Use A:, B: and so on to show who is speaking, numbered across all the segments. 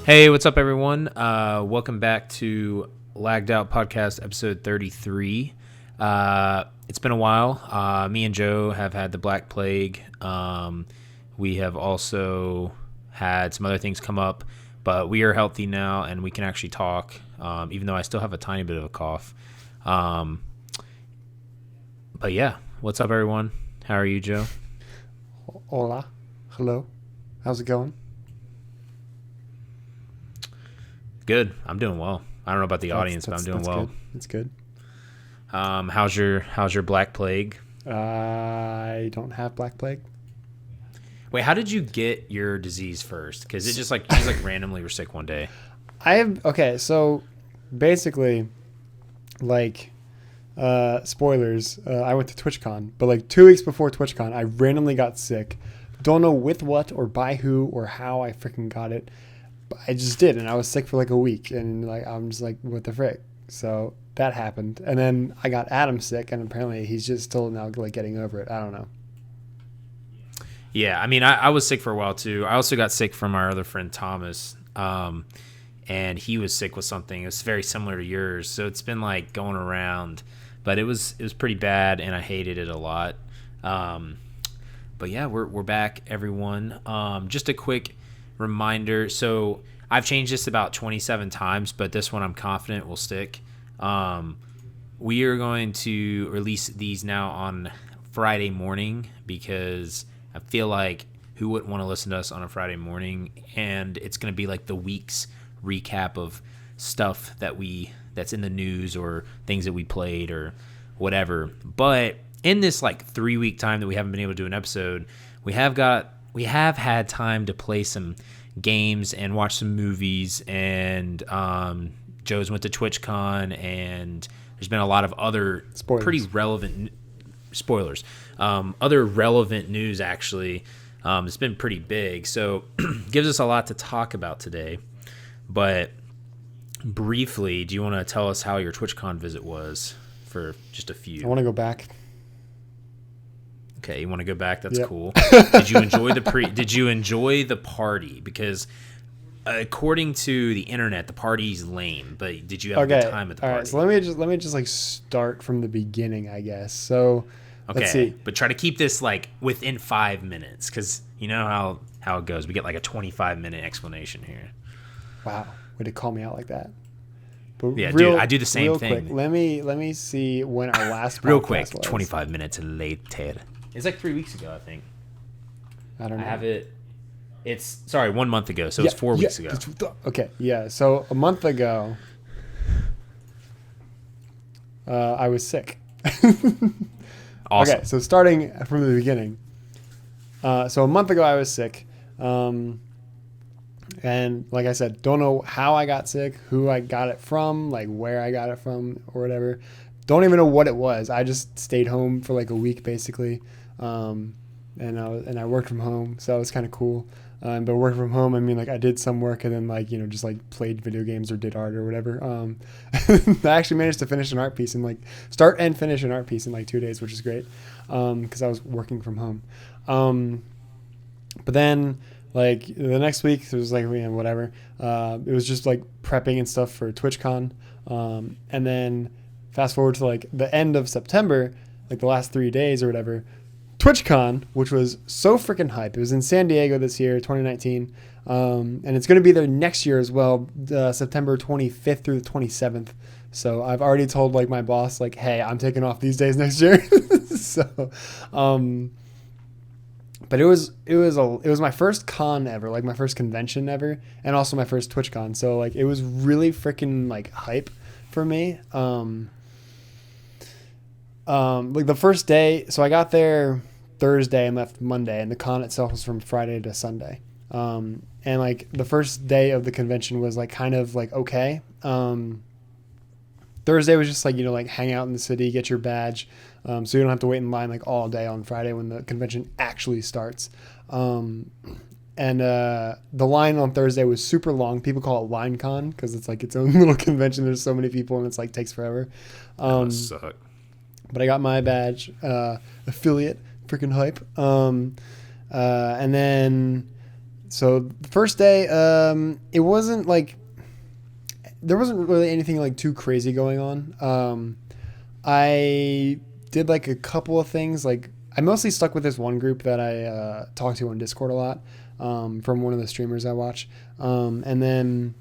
A: Hey, what's up, everyone? Welcome back to Lagged Out Podcast, episode 33. It's been a while. Me and Joe have had the Black Plague. We have also had some other things come up, but we are healthy now, and we can actually talk, even though I still have a tiny bit of a cough. But yeah, what's up, everyone? How are you, Joe?
B: Hola. Hello. How's it going?
A: Good. I'm doing well. I don't know about the audience, but I'm doing well.
B: Good. It's good.
A: How's your Black Plague?
B: I don't have Black Plague.
A: Wait, how did you get your disease first? Because it just like randomly were sick one day.
B: So basically, spoilers. I went to Twitchcon, but like 2 weeks before Twitchcon, I randomly got sick. Don't know with what or by who or how I freaking got it. I just did, and I was sick for like a week, and like I'm just like, what the frick? So that happened, and then I got Adam sick, and apparently he's just still now like getting over it. I don't know.
A: Yeah, I mean, I was sick for a while too. I also got sick from our other friend Thomas, and he was sick with something. It was very similar to yours, so it's been like going around, but it was pretty bad, and I hated it a lot. But yeah, we're back, everyone. Just a quick reminder. So I've changed this about 27 times, but this one I'm confident will stick. We are going to release these now on Friday morning because I feel like who wouldn't want to listen to us on a Friday morning? And it's going to be like the week's recap of stuff that's in the news or things that we played or whatever. But in this like 3-week time that we haven't been able to do an episode, we have had time to play some games and watch some movies, and Joe's went to TwitchCon, and there's been a lot of other pretty relevant spoilers. Other relevant news, actually. It's been pretty big, so gives us a lot to talk about today. But briefly, do you want to tell us how your TwitchCon visit was for just a few?
B: I want to go back.
A: Okay, you want to go back? That's
B: Yep.
A: Cool. Did you enjoy Did you enjoy the party? Because according to the internet, the party's lame. But did you have a good time at the party?
B: All right. So let me just like start from the beginning, I guess. So
A: okay,
B: let's see.
A: But try to keep this like within 5 minutes, because you know how it goes. We get like a 25-minute explanation here.
B: Wow, way to call me out like that. But
A: yeah, dude, I do the same thing.
B: Quick, let me see when our last
A: real quick
B: was.
A: 25 minutes later. It's like 3 weeks ago, I think.
B: I don't know.
A: I have it. It's 1 month ago, so it's 4 weeks ago.
B: Okay, yeah. So a month ago, I was sick.
A: Awesome.
B: Okay, so starting from the beginning. So a month ago, I was sick. And like I said, don't know how I got sick, who I got it from, like where I got it from or whatever. Don't even know what it was. I just stayed home for like a week basically. And I worked from home, so that was kind of cool. But working from home, I mean, like I did some work and then like, just like played video games or did art or whatever. I actually managed to finish an art piece and like start and finish an art piece in like 2 days, which is great. Cause I was working from home. But then like the next week it was like, whatever. It was just like prepping and stuff for TwitchCon. And then fast forward to like the end of September, like the last 3 days or whatever, TwitchCon, which was so freaking hype. It was in San Diego this year, 2019. And it's going to be there next year as well, September 25th through the 27th. So I've already told like my boss, like, hey, I'm taking off these days next year. So, but it was my first con ever, like my first convention ever, and also my first TwitchCon. So like it was really freaking like hype for me. Like the first day, so I got there Thursday and left Monday, and the con itself was from Friday to Sunday. And like the first day of the convention was like kind of like okay. Thursday was just like, like hang out in the city, get your badge, so you don't have to wait in line like all day on Friday when the convention actually starts. And the line on Thursday was super long. People call it LineCon because it's like its own little convention. There's so many people and it's like takes forever.
A: That must suck.
B: But I got my badge, affiliate, freaking hype. And then So the first day, it wasn't like there wasn't really anything like too crazy going on. I did like a couple of things. Like I mostly stuck with this one group that I talk to on Discord a lot, from one of the streamers I watch, and then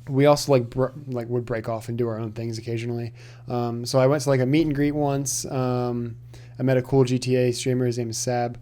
B: we also like would break off and do our own things occasionally. So I went to like a meet and greet once. I met a cool GTA streamer. His name is Sab.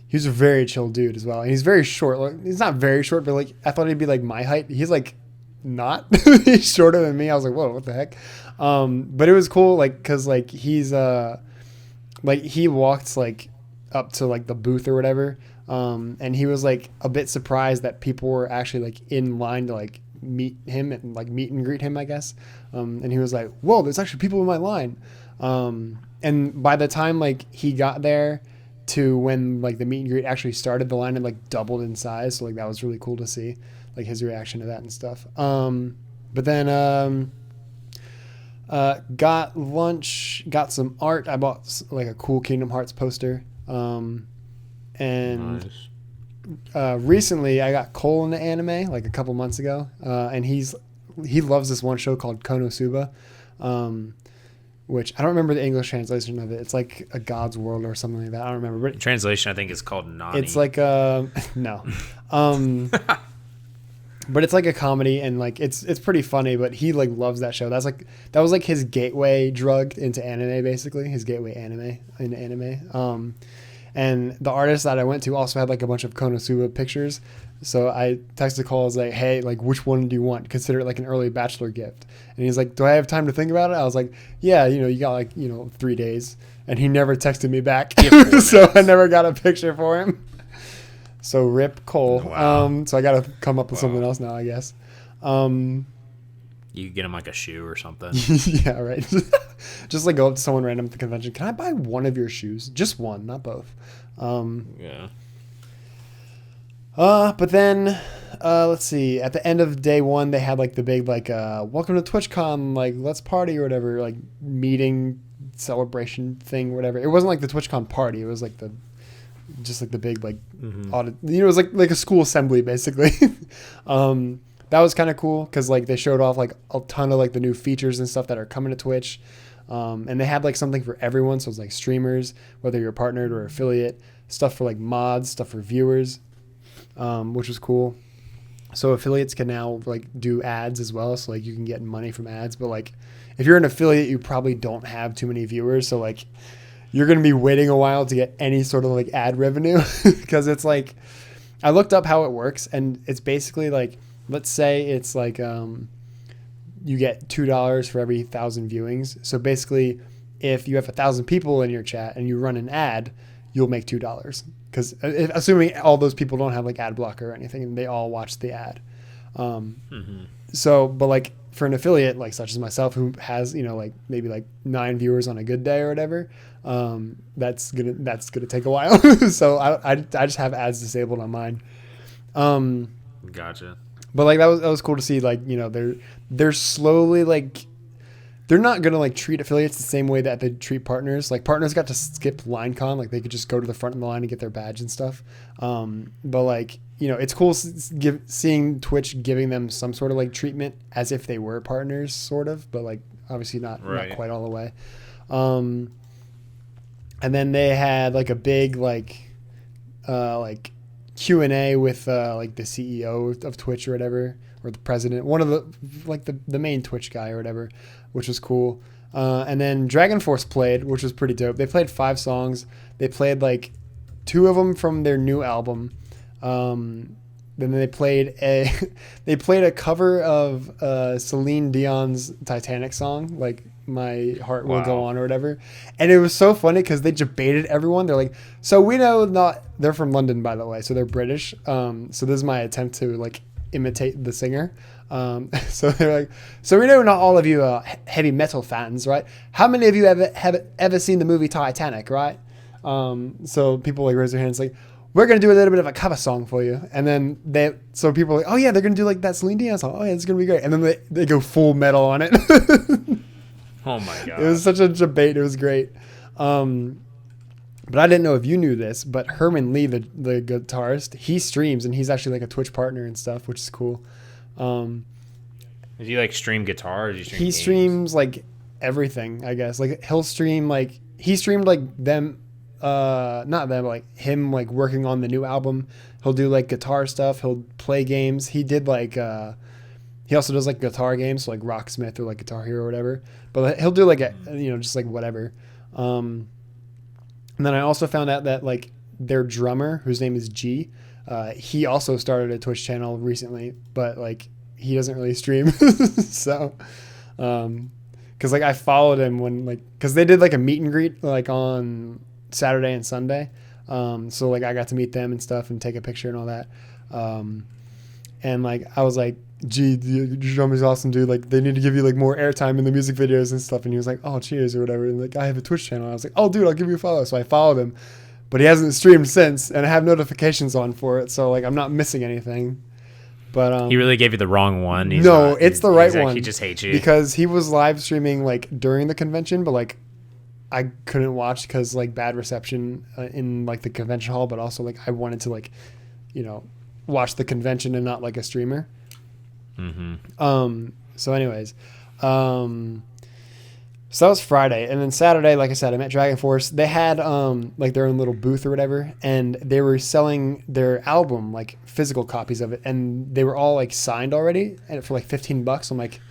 B: He's a very chill dude as well. And he's very short. Like, he's not very short, but like I thought he'd be like my height. He's like not. He's shorter than me. I was like, whoa, what the heck? But it was cool, like, cause like he's like he walked like up to like the booth or whatever. And he was like a bit surprised that people were actually like in line to like meet him and like meet and greet him, I guess. And he was like, whoa, there's actually people in my line. And by the time like he got there to when like the meet and greet actually started, the line had like doubled in size. So like that was really cool to see like his reaction to that and stuff. But then, got lunch, got some art. I bought like a cool Kingdom Hearts poster. And
A: Nice.
B: Recently I got Cole into anime like a couple months ago. And he loves this one show called Konosuba. Which I don't remember the English translation of it. It's like a God's World or something like that. I don't remember. But
A: Translation, I think, is called Nani.
B: it's like no. But it's like a comedy and like it's pretty funny, but he like loves that show. That was like his gateway drug into anime, basically. His gateway into anime. And the artist that I went to also had like a bunch of Konosuba pictures. So I texted Cole, I was like, hey, like which one do you want? Consider it like an early bachelor gift. And he's like, do I have time to think about it? I was like, yeah, you got like, 3 days. And he never texted me back. So I never got a picture for him. So rip Cole.
A: Wow.
B: So I got to come up with something else now, I guess.
A: You could get him like a shoe or something.
B: Yeah, right. Just like go up to someone random at the convention. Can I buy one of your shoes? Just one, not both.
A: Yeah.
B: But then, let's see. At the end of day one, they had like the big like welcome to TwitchCon, like let's party or whatever, like meeting celebration thing, or whatever. It wasn't like the TwitchCon party. It was like the big like audit. It was like a school assembly basically. That was kind of cool because like they showed off like a ton of like the new features and stuff that are coming to Twitch. And they had like something for everyone. So it's like streamers, whether you're partnered or affiliate, stuff for like mods, stuff for viewers, which was cool. So affiliates can now like do ads as well. So like you can get money from ads, but like if you're an affiliate, you probably don't have too many viewers. So like you're going to be waiting a while to get any sort of like ad revenue because it's like, I looked up how it works and it's basically like, let's say it's like, you get $2 for every 1,000 viewings. So basically if you have 1,000 people in your chat and you run an ad, you'll make $2 because assuming all those people don't have like ad blocker or anything and they all watch the ad. So, but like for an affiliate, like such as myself, who has, like maybe like 9 viewers on a good day or whatever, that's gonna take a while. So I just have ads disabled on mine.
A: Gotcha.
B: But like that was cool to see. Like they're slowly like they're not gonna like treat affiliates the same way that they treat partners. Like partners got to skip LineCon, like they could just go to the front of the line and get their badge and stuff. But like it's cool seeing Twitch giving them some sort of like treatment as if they were partners, sort of. But like obviously not quite all the way. And then they had like a big like Q&A with like the CEO of Twitch or whatever, or the president, one of the like the main Twitch guy or whatever, which was cool. And then Dragon Force played, which was pretty dope. They played 5 songs. They played like 2 of them from their new album. Then they played a cover of Celine Dion's Titanic song, like My Heart Will Go On or whatever. And it was so funny because they debated everyone. They're like, so we know they're from London, by the way, so they're British. So this is my attempt to like imitate the singer. So they're like, so we know not all of you are heavy metal fans, right? How many of you have ever seen the movie Titanic, right? So people like raise their hands like, we're going to do a little bit of a cover song for you. And then so people are like, oh yeah, they're going to do like that Celine Dion song. Oh yeah, it's going to be great. And then they go full metal on it.
A: Oh my God.
B: It was such a debate. It was great. But But I didn't know if you knew this, but Herman Lee, the guitarist, he streams, and he's actually like a Twitch partner and stuff, which is cool.
A: Does he like stream guitar, or does he stream games?
B: Streams like everything, I guess. Like he'll stream like he streamed like them, not them, like him like working on the new album. He'll do like guitar stuff. He'll play games. He did like he also does like guitar games, so like Rocksmith or like Guitar Hero or whatever. But he'll do like just like whatever. And then I also found out that like their drummer, whose name is G, he also started a Twitch channel recently, but like he doesn't really stream. So, cause like I followed him when like, cause they did like a meet and greet like on Saturday and Sunday. So like I got to meet them and stuff and take a picture and all that. And like, I was like, gee, your drum is awesome, dude. Like they need to give you like more airtime in the music videos and stuff. And he was like, oh, cheers or whatever. And like, I have a Twitch channel. I was like, oh dude, I'll give you a follow. So I followed him, but he hasn't streamed since, and I have notifications on for it. So like, I'm not missing anything. But
A: he really gave you the wrong one.
B: It's the right one.
A: He just hates you
B: because he was live streaming like during the convention, but like I couldn't watch because like bad reception in like the convention hall. But also like I wanted to like, watch the convention and not like a streamer. Mm-hmm. So anyways, so that was Friday, and then Saturday, like I said, I met Dragon Force. They had like their own little booth or whatever, and they were selling their album, like physical copies of it, and they were all like signed already, and for like $15. I'm like,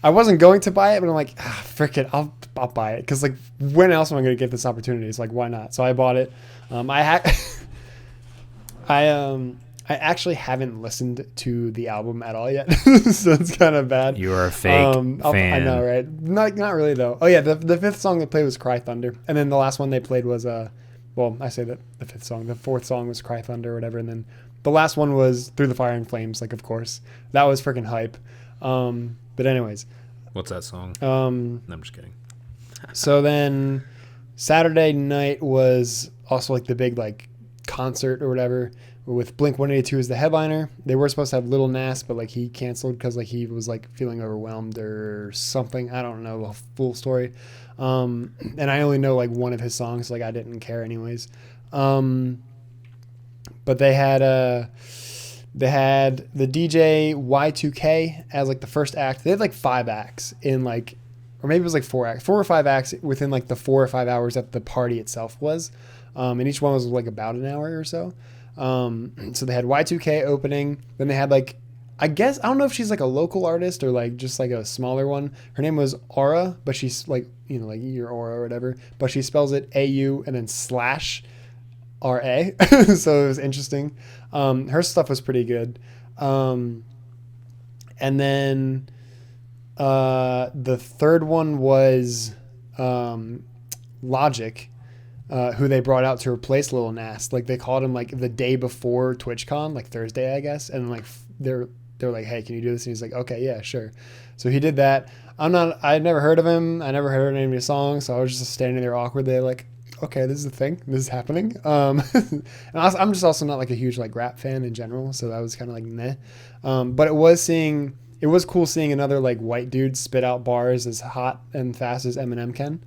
B: I wasn't going to buy it, but I'm like, frick it, I'll buy it, because like when else am I going to get this opportunity? It's like, why not? So I bought it. I actually haven't listened to the album at all yet, so it's kind of bad.
A: You are a fake fan.
B: I know, right? Not really though. Oh yeah, the fifth song they played was "Cry Thunder," and then the last one they played was well, I say that the fifth song. The fourth song was "Cry Thunder" or whatever, and then the last one was "Through the Fire and Flames." Like, of course, that was freaking hype. But anyways,
A: what's that song? No, I'm just kidding.
B: So then Saturday night was also like the big like concert or whatever, with Blink 182 as the headliner. They were supposed to have Lil Nas, but like he canceled because like he was like feeling overwhelmed or something. I don't know the full story. And I only know like one of his songs. Like I didn't care anyways. But they had the DJ Y2K as like the first act. They had like 5 acts in like, or maybe it was like 4 or 5 acts within like the 4 or 5 hours that the party itself was. And each one was like about an hour or so. So they had Y2K opening. Then they had like, I guess, I don't know if she's like a local artist or like just like a smaller one. Her name was Aura, but she's like, like your Aura or whatever, but she spells it AU and then /RA. So it was interesting. Her stuff was pretty good. And then, the third one was, Logic. Who they brought out to replace Lil Nas. Like they called him like the day before TwitchCon, like Thursday, I guess. And like they're like, hey, can you do this? And he's like, okay, yeah, sure. So he did that. I'd never heard of him. I never heard any of his songs. So I was just standing there awkwardly like, okay, this is a thing. This is happening. And I'm just also not like a huge like rap fan in general. So that was kind of like meh. But it was cool seeing another like white dude spit out bars as hot and fast as Eminem can.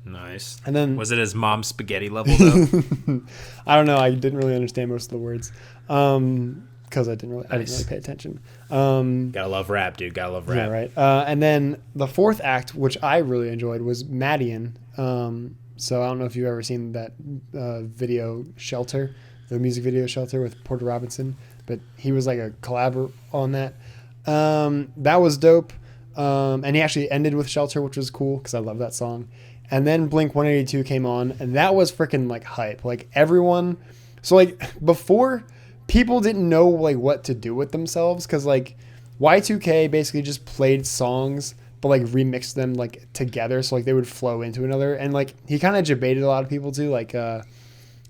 A: Nice.
B: And then
A: was it his mom's spaghetti level though?
B: I don't know. I didn't really understand most of the words because I didn't really pay attention.
A: Gotta love rap, dude. Gotta love rap.
B: Yeah, right. And then the fourth act, which I really enjoyed, was Madian. So I don't know if you've ever seen that video Shelter, the music video Shelter with Porter Robinson, but he was like a collab on that. That was dope. And he actually ended with Shelter, which was cool because I love that song. And then Blink 182 came on, and that was freaking like hype. Like everyone, so like before, people didn't know like what to do with themselves because like Y2K basically just played songs but like remixed them like together so like they would flow into another. And like he kind of debated a lot of people too. Like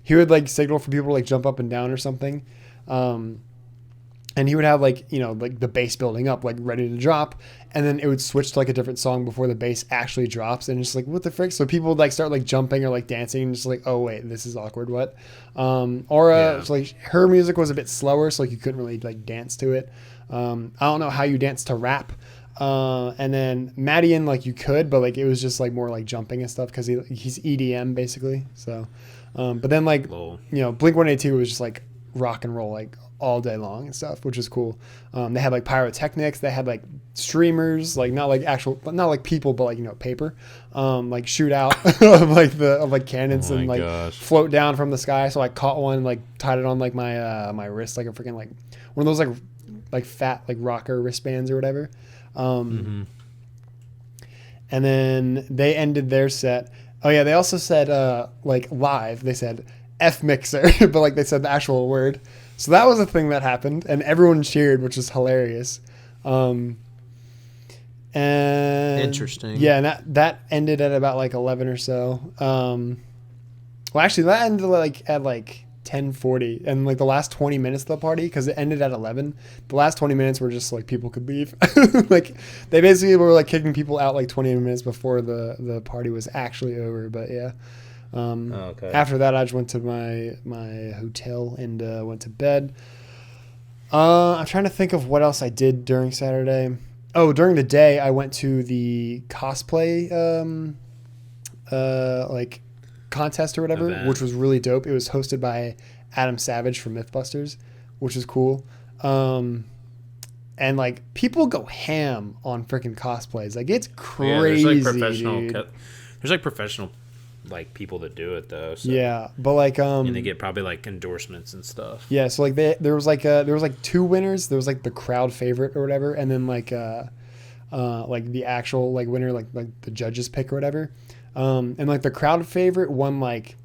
B: he would like signal for people to like jump up and down or something. And he would have like, like the bass building up, like ready to drop. And then it would switch to like a different song before the bass actually drops. And it's like, what the frick? So people would like start like jumping or like dancing and just like, oh wait, this is awkward. What? Aura, so, like her music was a bit slower. So like you couldn't really like dance to it. I don't know how you dance to rap. And then Madian, like you could, but like it was just like more like jumping and stuff because he's EDM basically. So, but then like
A: Lol.
B: Blink-182 was just like rock and roll like all day long and stuff, which is cool. They had like pyrotechnics, they had like streamers, like not like people, but like paper, like shoot out of like cannons and like float down from the sky. So I caught one, like tied it on like my wrist, like a freaking like one of those like fat like rocker wristbands or whatever. And then they ended their set. Oh yeah, they also said like live. They said F mixer, but like they said the actual word. So that was a thing that happened, and everyone cheered, which is hilarious. And
C: interesting.
B: Yeah, and that ended at about like 11 or so. Well, actually, that ended at 10:40, and like the last 20 minutes of the party, because it ended at 11. The last 20 minutes were just like people could leave. Like they basically were like kicking people out like 20 minutes before the party was actually over. But yeah.
C: Okay.
B: After that, I just went to my hotel and went to bed. I'm trying to think of what else I did during Saturday. Oh, during the day, I went to the cosplay like contest or whatever,
A: event.
B: Which was really dope. It was hosted by Adam Savage from Mythbusters, which is cool. And like people go ham on freaking cosplays. Like it's crazy.
A: Yeah, there's like
B: dude.
A: professional like people that do it though. So.
B: Yeah, but like
A: and they get probably like endorsements and stuff.
B: Yeah, so like there was like two winners. There was like the crowd favorite or whatever, and then like the actual like winner, like the judges pick or whatever. And like the crowd favorite won like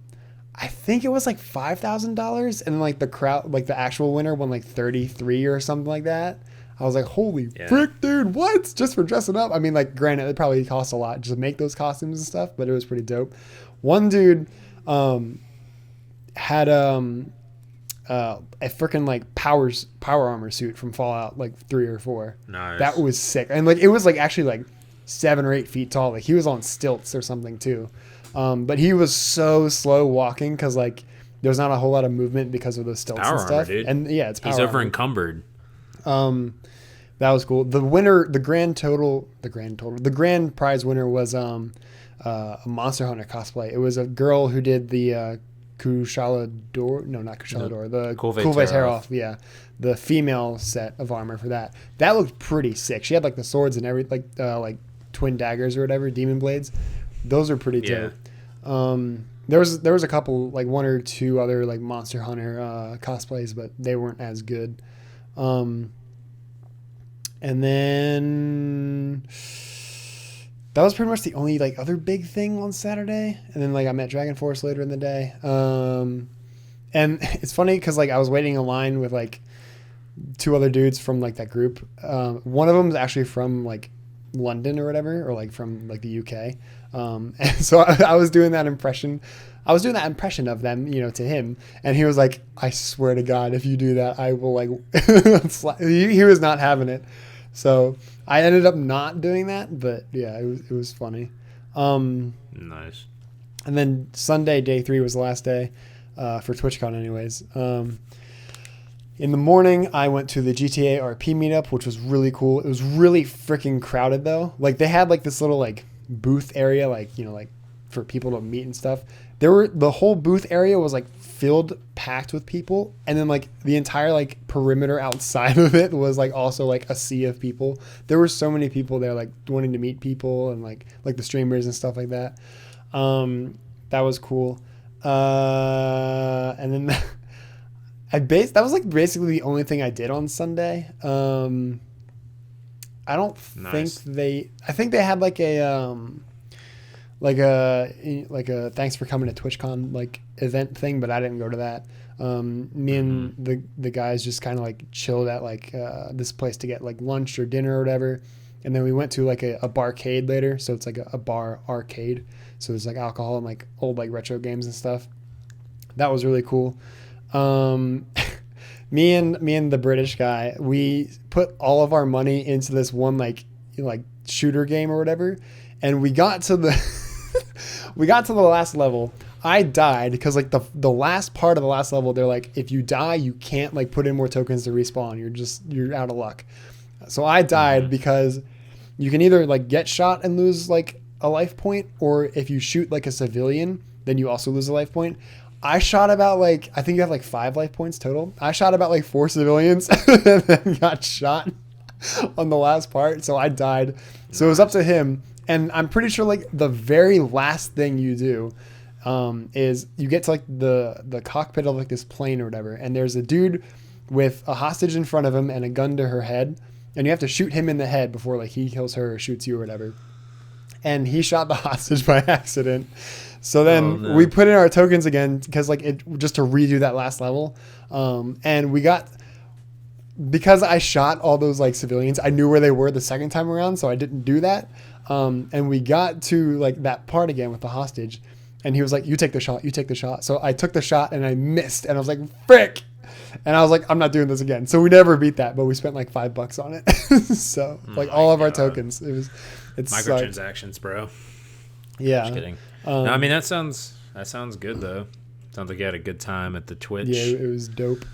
B: I think it was like $5,000, and like the crowd, like the actual winner won like 33 or something like that. I was like, holy frick, dude, what? Just for dressing up? I mean, like, granted, it probably cost a lot just to make those costumes and stuff, but it was pretty dope. One dude had a freaking like power armor suit from Fallout like 3 or 4.
A: Nice.
B: That was sick, and like it was like actually like 7 or 8 feet tall. Like he was on stilts or something too, but he was so slow walking because like there's not a whole lot of movement because of the stilts
A: power
B: and stuff.
A: Armor, dude.
B: And yeah, it's power
A: he's
B: armor.
A: over encumbered.
B: That was cool. The winner, the grand prize winner was a Monster Hunter cosplay. It was a girl who did the Kushala-Dor, no, not Kushala-Dor, the Kulve-Taroth, yeah, the female set of armor for that. That looked pretty sick. She had like the swords and everything, like twin daggers or whatever, demon blades. Those are pretty dope. There was a couple, like 1 or 2 other like Monster Hunter cosplays, but they weren't as good. And then that was pretty much the only like other big thing on Saturday. And then like I met Dragon Force later in the day. And it's funny because like I was waiting in line with like 2 other dudes from like that group. One of them is actually from like London or whatever, or like from like the UK. And so I was doing that impression. I was doing that impression of them, to him. And he was like, I swear to God, if you do that, I will like, he was not having it. So I ended up not doing that, but yeah, it was funny.
A: Nice.
B: And then Sunday, day 3 was the last day, for TwitchCon anyways. In the morning, I went to the GTA RP meetup, which was really cool. It was really freaking crowded though. Like they had like this little like booth area, like, like for people to meet and stuff. The whole booth area was like packed with people, and then like the entire like perimeter outside of it was like also like a sea of people. There were so many people there like wanting to meet people and like the streamers and stuff like that. That was cool. And then that was like basically the only thing I did on Sunday. I don't think I think they had like a thanks for coming to TwitchCon like event thing, but I didn't go to that. Me and the guys just kind of like chilled at like this place to get like lunch or dinner or whatever, and then we went to like a barcade later. So it's like a bar arcade. So there's like alcohol and like old like retro games and stuff. That was really cool. Me and the British guy, we put all of our money into this one like shooter game or whatever, and we got to the last level. I died because like the last part of the last level, they're like, if you die, you can't like put in more tokens to respawn. You're out of luck. So I died because you can either like get shot and lose like a life point, or if you shoot like a civilian, then you also lose a life point. I shot about like, I think you have like 5 life points total. I shot about like 4 civilians and then got shot on the last part. So I died. So it was up to him. And I'm pretty sure like the very last thing you do is you get to like the cockpit of like this plane or whatever. And there's a dude with a hostage in front of him and a gun to her head. And you have to shoot him in the head before like he kills her or shoots you or whatever. And he shot the hostage by accident. So then we put in our tokens again because like it just to redo that last level. And we got, because I shot all those like civilians, I knew where they were the second time around, so I didn't do that. And we got to like that part again with the hostage, and he was like, you take the shot, you take the shot. So I took the shot and I missed, and I was like, frick. And I was like, I'm not doing this again. So we never beat that, but we spent like $5 on it. So like all of our tokens, it's
A: microtransactions, bro.
B: Yeah.
A: Just kidding. No, I mean, that sounds good though. Sounds like you had a good time at the Twitch.
B: Yeah, it was dope.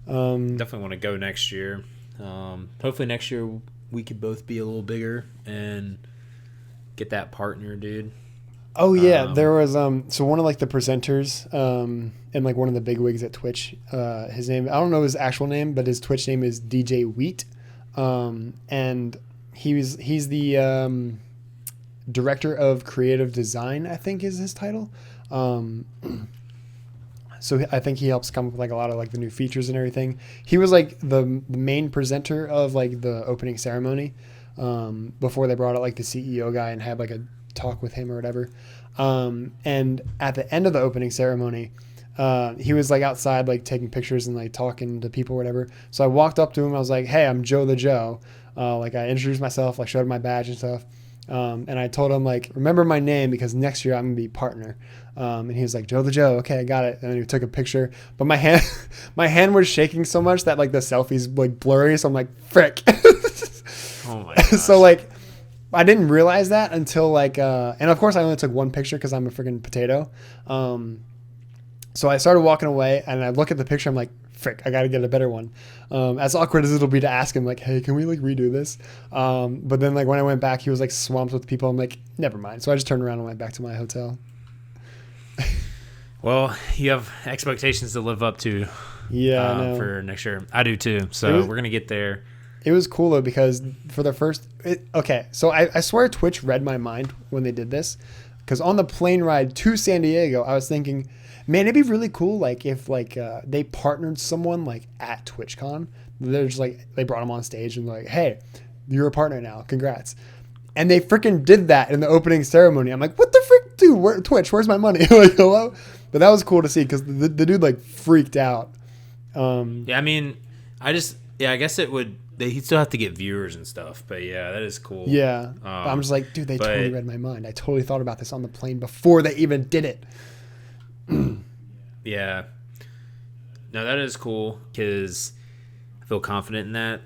A: Definitely want to go next year. Hopefully next year we could both be a little bigger and get that partner, dude.
B: Oh yeah, there was so one of like the presenters and like one of the big wigs at Twitch. His name, I don't know his actual name, but his Twitch name is DJ Wheat, and he's the director of creative design, I think is his title. So I think he helps come up with like a lot of like the new features and everything. He was like the main presenter of like the opening ceremony before they brought out like the CEO guy and had like a talk with him or whatever. And at the end of the opening ceremony, he was like outside like taking pictures and like talking to people or whatever. So I walked up to him. I was like, hey, I'm Joe the Joe. Like I introduced myself, like showed him my badge and stuff. And I told him like, remember my name because next year I'm gonna be partner. And he was like, Joe the Joe. Okay, I got it. And then he took a picture, but my hand was shaking so much that like the selfie's like blurry. So I'm like, frick.
A: Oh my gosh.
B: So like, I didn't realize that until like, and of course I only took one picture because I'm a freaking potato. So I started walking away and I look at the picture. I'm like, frick, I got to get a better one. As awkward as it'll be to ask him like, hey, can we like redo this? But then like when I went back, he was like swamped with people. I'm like, never mind. So I just turned around and went back to my hotel.
A: Well, you have expectations to live up to for next year. I do too. So we're going to get there.
B: It was cool though because for the first so I swear Twitch read my mind when they did this, because on the plane ride to San Diego I was thinking, man, it'd be really cool like if like they partnered someone like at Twitchcon. They're just like, they brought them on stage and like, hey, you're a partner now, congrats. And they freaking did that in the opening ceremony. I'm like, what the frick, dude? Twitch, where's my money? Like, hello. But that was cool to see because the dude like freaked out.
A: Yeah, I mean, I guess it would. He'd still have to get viewers and stuff, but yeah, that is cool.
B: Yeah, I'm just like, dude, they totally read my mind. I totally thought about this on the plane before they even did it.
A: Yeah, no, that is cool because I feel confident in that.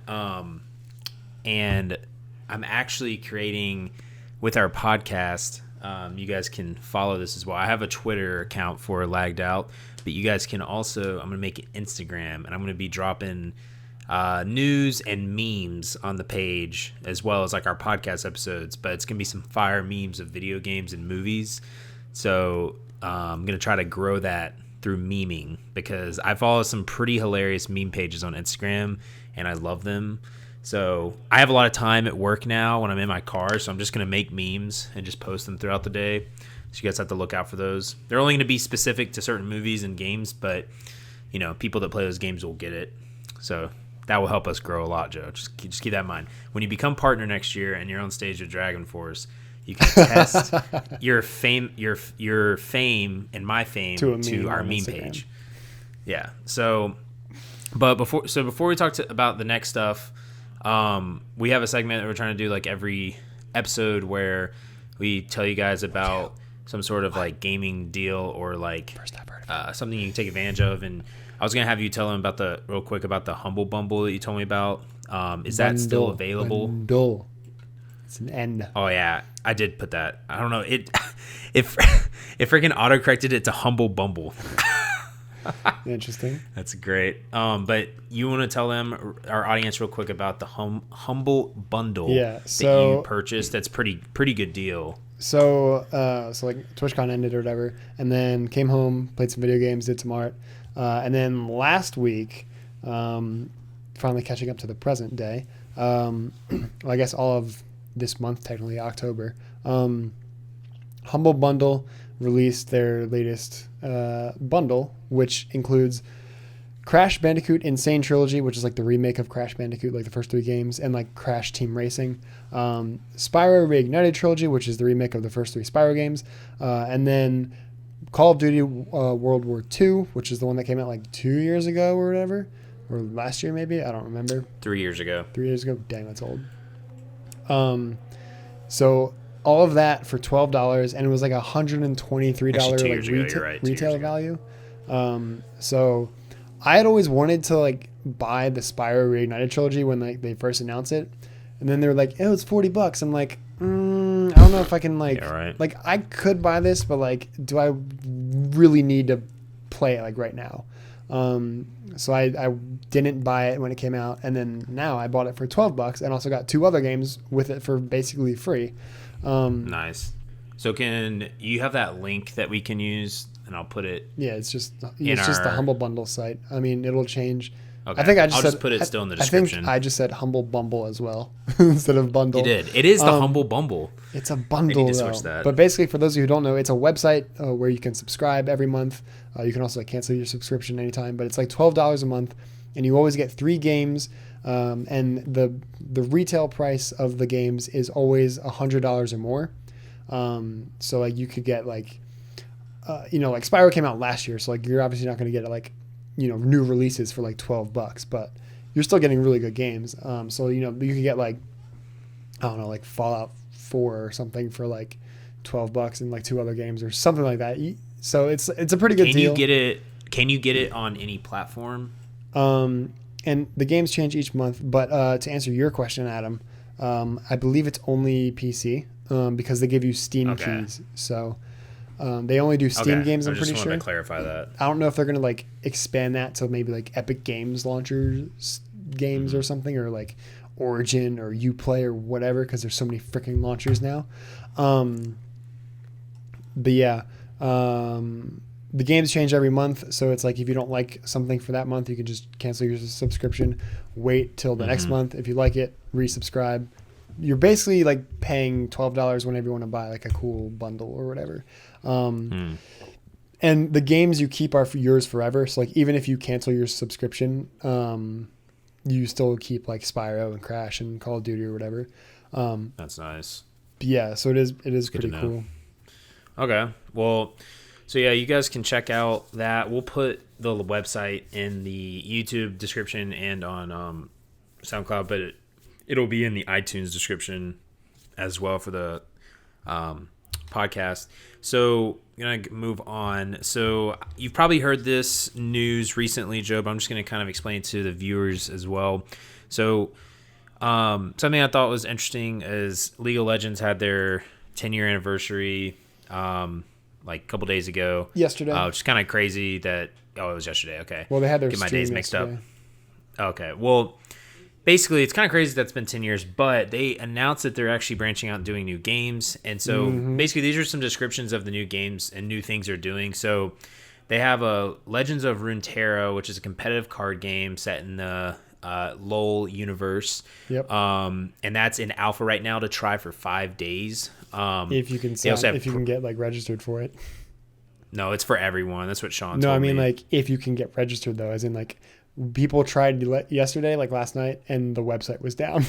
A: And I'm actually creating with our podcast. You guys can follow this as well. I have a Twitter account for Lagged Out, but you guys can also. I'm gonna make it Instagram, and I'm gonna be dropping news and memes on the page as well as like our podcast episodes, but it's gonna be some fire memes of video games and movies. So I'm gonna try to grow that through memeing because I follow some pretty hilarious meme pages on Instagram and I love them. So I have a lot of time at work now when I'm in my car, so I'm just gonna make memes and just post them throughout the day. So you guys have to look out for those. They're only gonna be specific to certain movies and games, but you know, people that play those games will get it. So that will help us grow a lot, Joe. Just keep that in mind. When you become partner next year and you're on stage with Dragon Force, you can test your fame and my fame to our meme page. Yeah. So, but before we talk about the next stuff, we have a segment that we're trying to do like every episode where we tell you guys about some sort of like gaming deal or like something you can take advantage of. And I was gonna have you tell them about real quick about the Humble Bumble that you told me about. Is that still available?
B: Bundle. It's an N.
A: Oh yeah, I did put that. I don't know it. If freaking autocorrected it to Humble Bumble.
B: Interesting.
A: That's great. But you want to tell them, our audience, real quick about the Humble Bundle that you purchased? That's pretty good deal.
B: So like TwitchCon ended or whatever, and then came home, played some video games, did some art, and then last week, finally catching up to the present day. Well, I guess all of this month, technically October. Humble Bundle released their latest bundle, which includes Crash Bandicoot Insane Trilogy, which is like the remake of Crash Bandicoot, like the first 3 games, and like Crash Team Racing. Spyro Reignited Trilogy, which is the remake of the first 3 Spyro games. And then Call of Duty World War II, which is the one that came out like 2 years ago or whatever. Or last year maybe? I don't remember.
A: 3 years ago.
B: 3 years ago? Dang, that's old. So all of that for $12, and it was like $123 retail value. So I had always wanted to like buy the Spyro Reignited Trilogy when like they first announced it, and then they were like, "Oh, it's $40." I'm like, I don't know if I can like, like I could buy this, but like, do I really need to play it like right now? So I didn't buy it when it came out, and then now I bought it for $12 and also got 2 other games with it for basically free.
A: Nice. So can you have that link that we can use, and I'll put it?
B: Yeah, it's just the Humble Bundle site. I mean, it'll change.
A: Okay.
B: I think
A: I'll just put it still in the description.
B: I think I just said Humble Bumble as well instead of bundle.
A: You did. It is the Humble Bumble.
B: It's a bundle. I need to switch that. But basically, for those of you who don't know, it's a website where you can subscribe every month. You can also cancel your subscription anytime, but it's like $12 a month, and you always get 3 games. And the retail price of the games is always $100 or more. So like you could get like, like Spyro came out last year, so like you're obviously not going to get like, new releases for like $12, but you're still getting really good games. So you could get like, I don't know, like Fallout 4 or something for like $12 and like 2 other games or something like that. So it's a pretty good deal.
A: Can you get it on any platform?
B: And the games change each month, but to answer your question, Adam, I believe it's only PC because they give you Steam keys. So they only do Steam games, I'm pretty sure. I just wanted
A: to clarify that.
B: I don't know if they're going to like expand that to maybe like Epic Games launcher games or something, or like Origin or Uplay or whatever, because there's so many freaking launchers now. But yeah, the games change every month, so it's like if you don't like something for that month, you can just cancel your subscription, wait till the next month. If you like it, resubscribe. You're basically like paying $12 whenever you want to buy like a cool bundle or whatever. And the games you keep are yours forever. So like even if you cancel your subscription, you still keep like Spyro and Crash and Call of Duty or whatever.
A: That's nice.
B: Yeah, so it is pretty cool.
A: Okay, well. So yeah, you guys can check out that. We'll put the website in the YouTube description and on SoundCloud, but it'll be in the iTunes description as well for the podcast. So I'm going to move on. So you've probably heard this news recently, Joe, but I'm just going to kind of explain to the viewers as well. So something I thought was interesting is League of Legends had their 10-year anniversary like a couple days ago.
B: Yesterday.
A: Which is kind of crazy that... Oh, it was yesterday. Okay.
B: Well, they had their
A: Get my days mixed
B: yesterday.
A: up. Okay. Well, basically, it's kind of crazy that's been 10 years, but they announced that they're actually branching out and doing new games. And so, basically, these are some descriptions of the new games and new things they're doing. So, they have a Legends of Runeterra, which is a competitive card game set in the LoL universe.
B: Yep.
A: And that's in alpha right now to try for 5 days.
B: If you can get like registered for it.
A: No, it's for everyone. That's what Sean told me.
B: No, I mean like if you can get registered though, as in like people tried yesterday, like last night, and the website was down.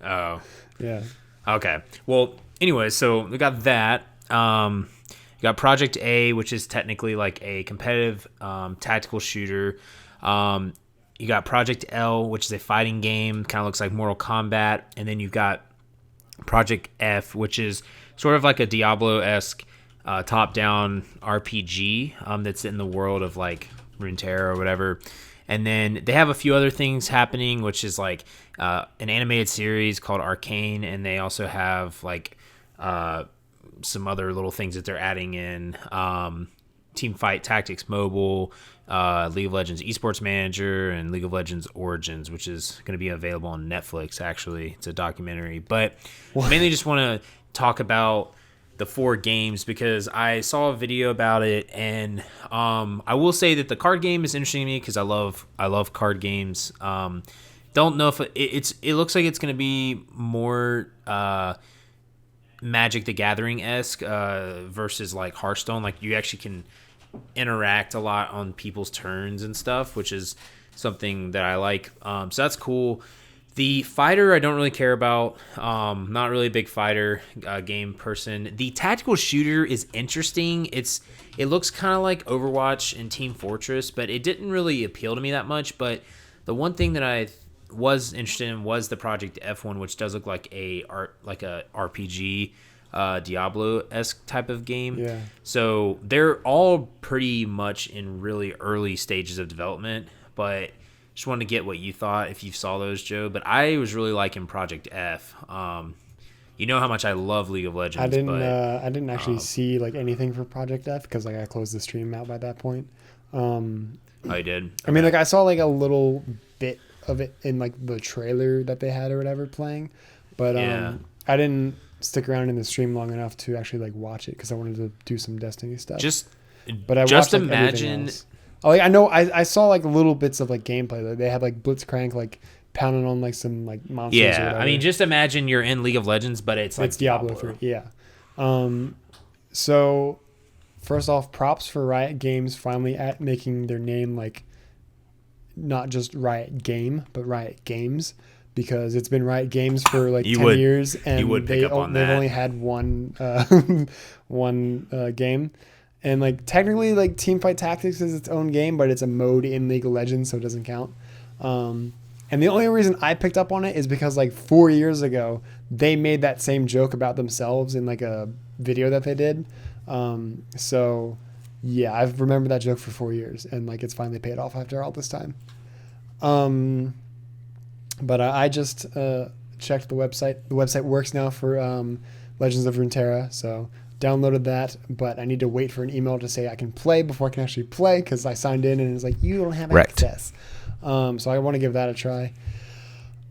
A: Oh.
B: Yeah.
A: Okay. Well, anyway, so we got that. You got Project A, which is technically like a competitive tactical shooter. You got Project L, which is a fighting game, kind of looks like Mortal Kombat, and then you've got Project F, which is sort of like a Diablo-esque top-down RPG that's in the world of like Runeterra or whatever. And then they have a few other things happening, which is like an animated series called Arcane, and they also have like some other little things that they're adding in. Teamfight Tactics Mobile, League of Legends Esports Manager, and League of Legends Origins, which is going to be available on Netflix. Actually, it's a documentary, but mainly just want to talk about the 4 games because I saw a video about it, and I will say that the card game is interesting to me because I love card games. Don't know if it looks like it's going to be more Magic the Gathering-esque versus like Hearthstone. Like you actually can interact a lot on people's turns and stuff, which is something that I like. So that's cool. The fighter I don't really care about. Not really a big fighter game person. The tactical shooter is interesting. It looks kind of like Overwatch and Team Fortress, but it didn't really appeal to me that much. But the one thing that I was interested in was the Project F one, which does look like a RPG Diablo-esque type of game.
B: Yeah.
A: So they're all pretty much in really early stages of development, but just wanted to get what you thought if you saw those, Joe. But I was really liking Project F. You know how much I love League of Legends.
B: I didn't actually see like anything for Project F because like I closed the stream out by that point.
A: Oh, you did?
B: I mean, like I saw like a little bit of it in like the trailer that they had or whatever playing, but I didn't stick around in the stream long enough to actually like watch it because I wanted to do some Destiny stuff. But I
A: just
B: watched, like,
A: imagine.
B: Like I know I saw like little bits of like gameplay. Like, they had like Blitzcrank like pounding on like some like monsters. Or
A: Yeah,
B: whatever.
A: I mean, just imagine you're in League of Legends, but it's like
B: Diablo 3. Yeah. So first off, props for Riot Games finally at making their name like not just Riot Game, but Riot Games, because it's been Riot Games for like 10 years, and they've only had one game. And like technically, like Teamfight Tactics is its own game, but it's a mode in League of Legends, so it doesn't count. And the only reason I picked up on it is because like 4 years ago, they made that same joke about themselves in like a video that they did. So yeah, I've remembered that joke for 4 years, and like it's finally paid off after all this time. But I just checked the website. The website works now for Legends of Runeterra, so downloaded that, but I need to wait for an email to say I can play before I can actually play, because I signed in and it's like, you don't have access. So I want to give that a try.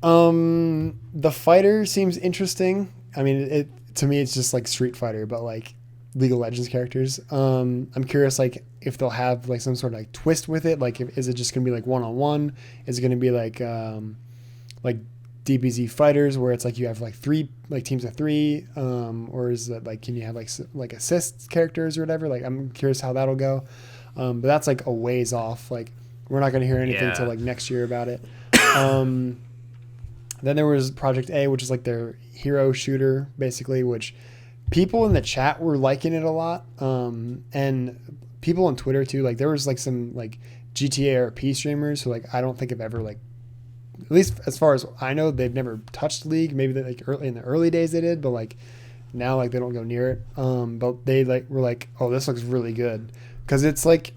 B: The fighter seems interesting. I mean, to me, it's just like Street Fighter, but like League of Legends characters. I'm curious, like if they'll have like some sort of like twist with it. Like, is it just gonna be like 1-on-1? Is it gonna be like DBZ fighters where it's like you have like teams of 3, or is it like, can you have like assist characters or whatever? Like, I'm curious how that'll go. But that's like a ways off. Like, we're not gonna hear anything till like next year about it. Then there was Project A, which is like their hero shooter, basically, which people in the chat were liking it a lot. And people on Twitter too. Like, there was like some like GTA RP streamers who like I don't think have ever like, at least as far as I know, they've never touched League. Maybe they, like in the early days they did, but like now like they don't go near it. But they like were like, oh, this looks really good, because it's like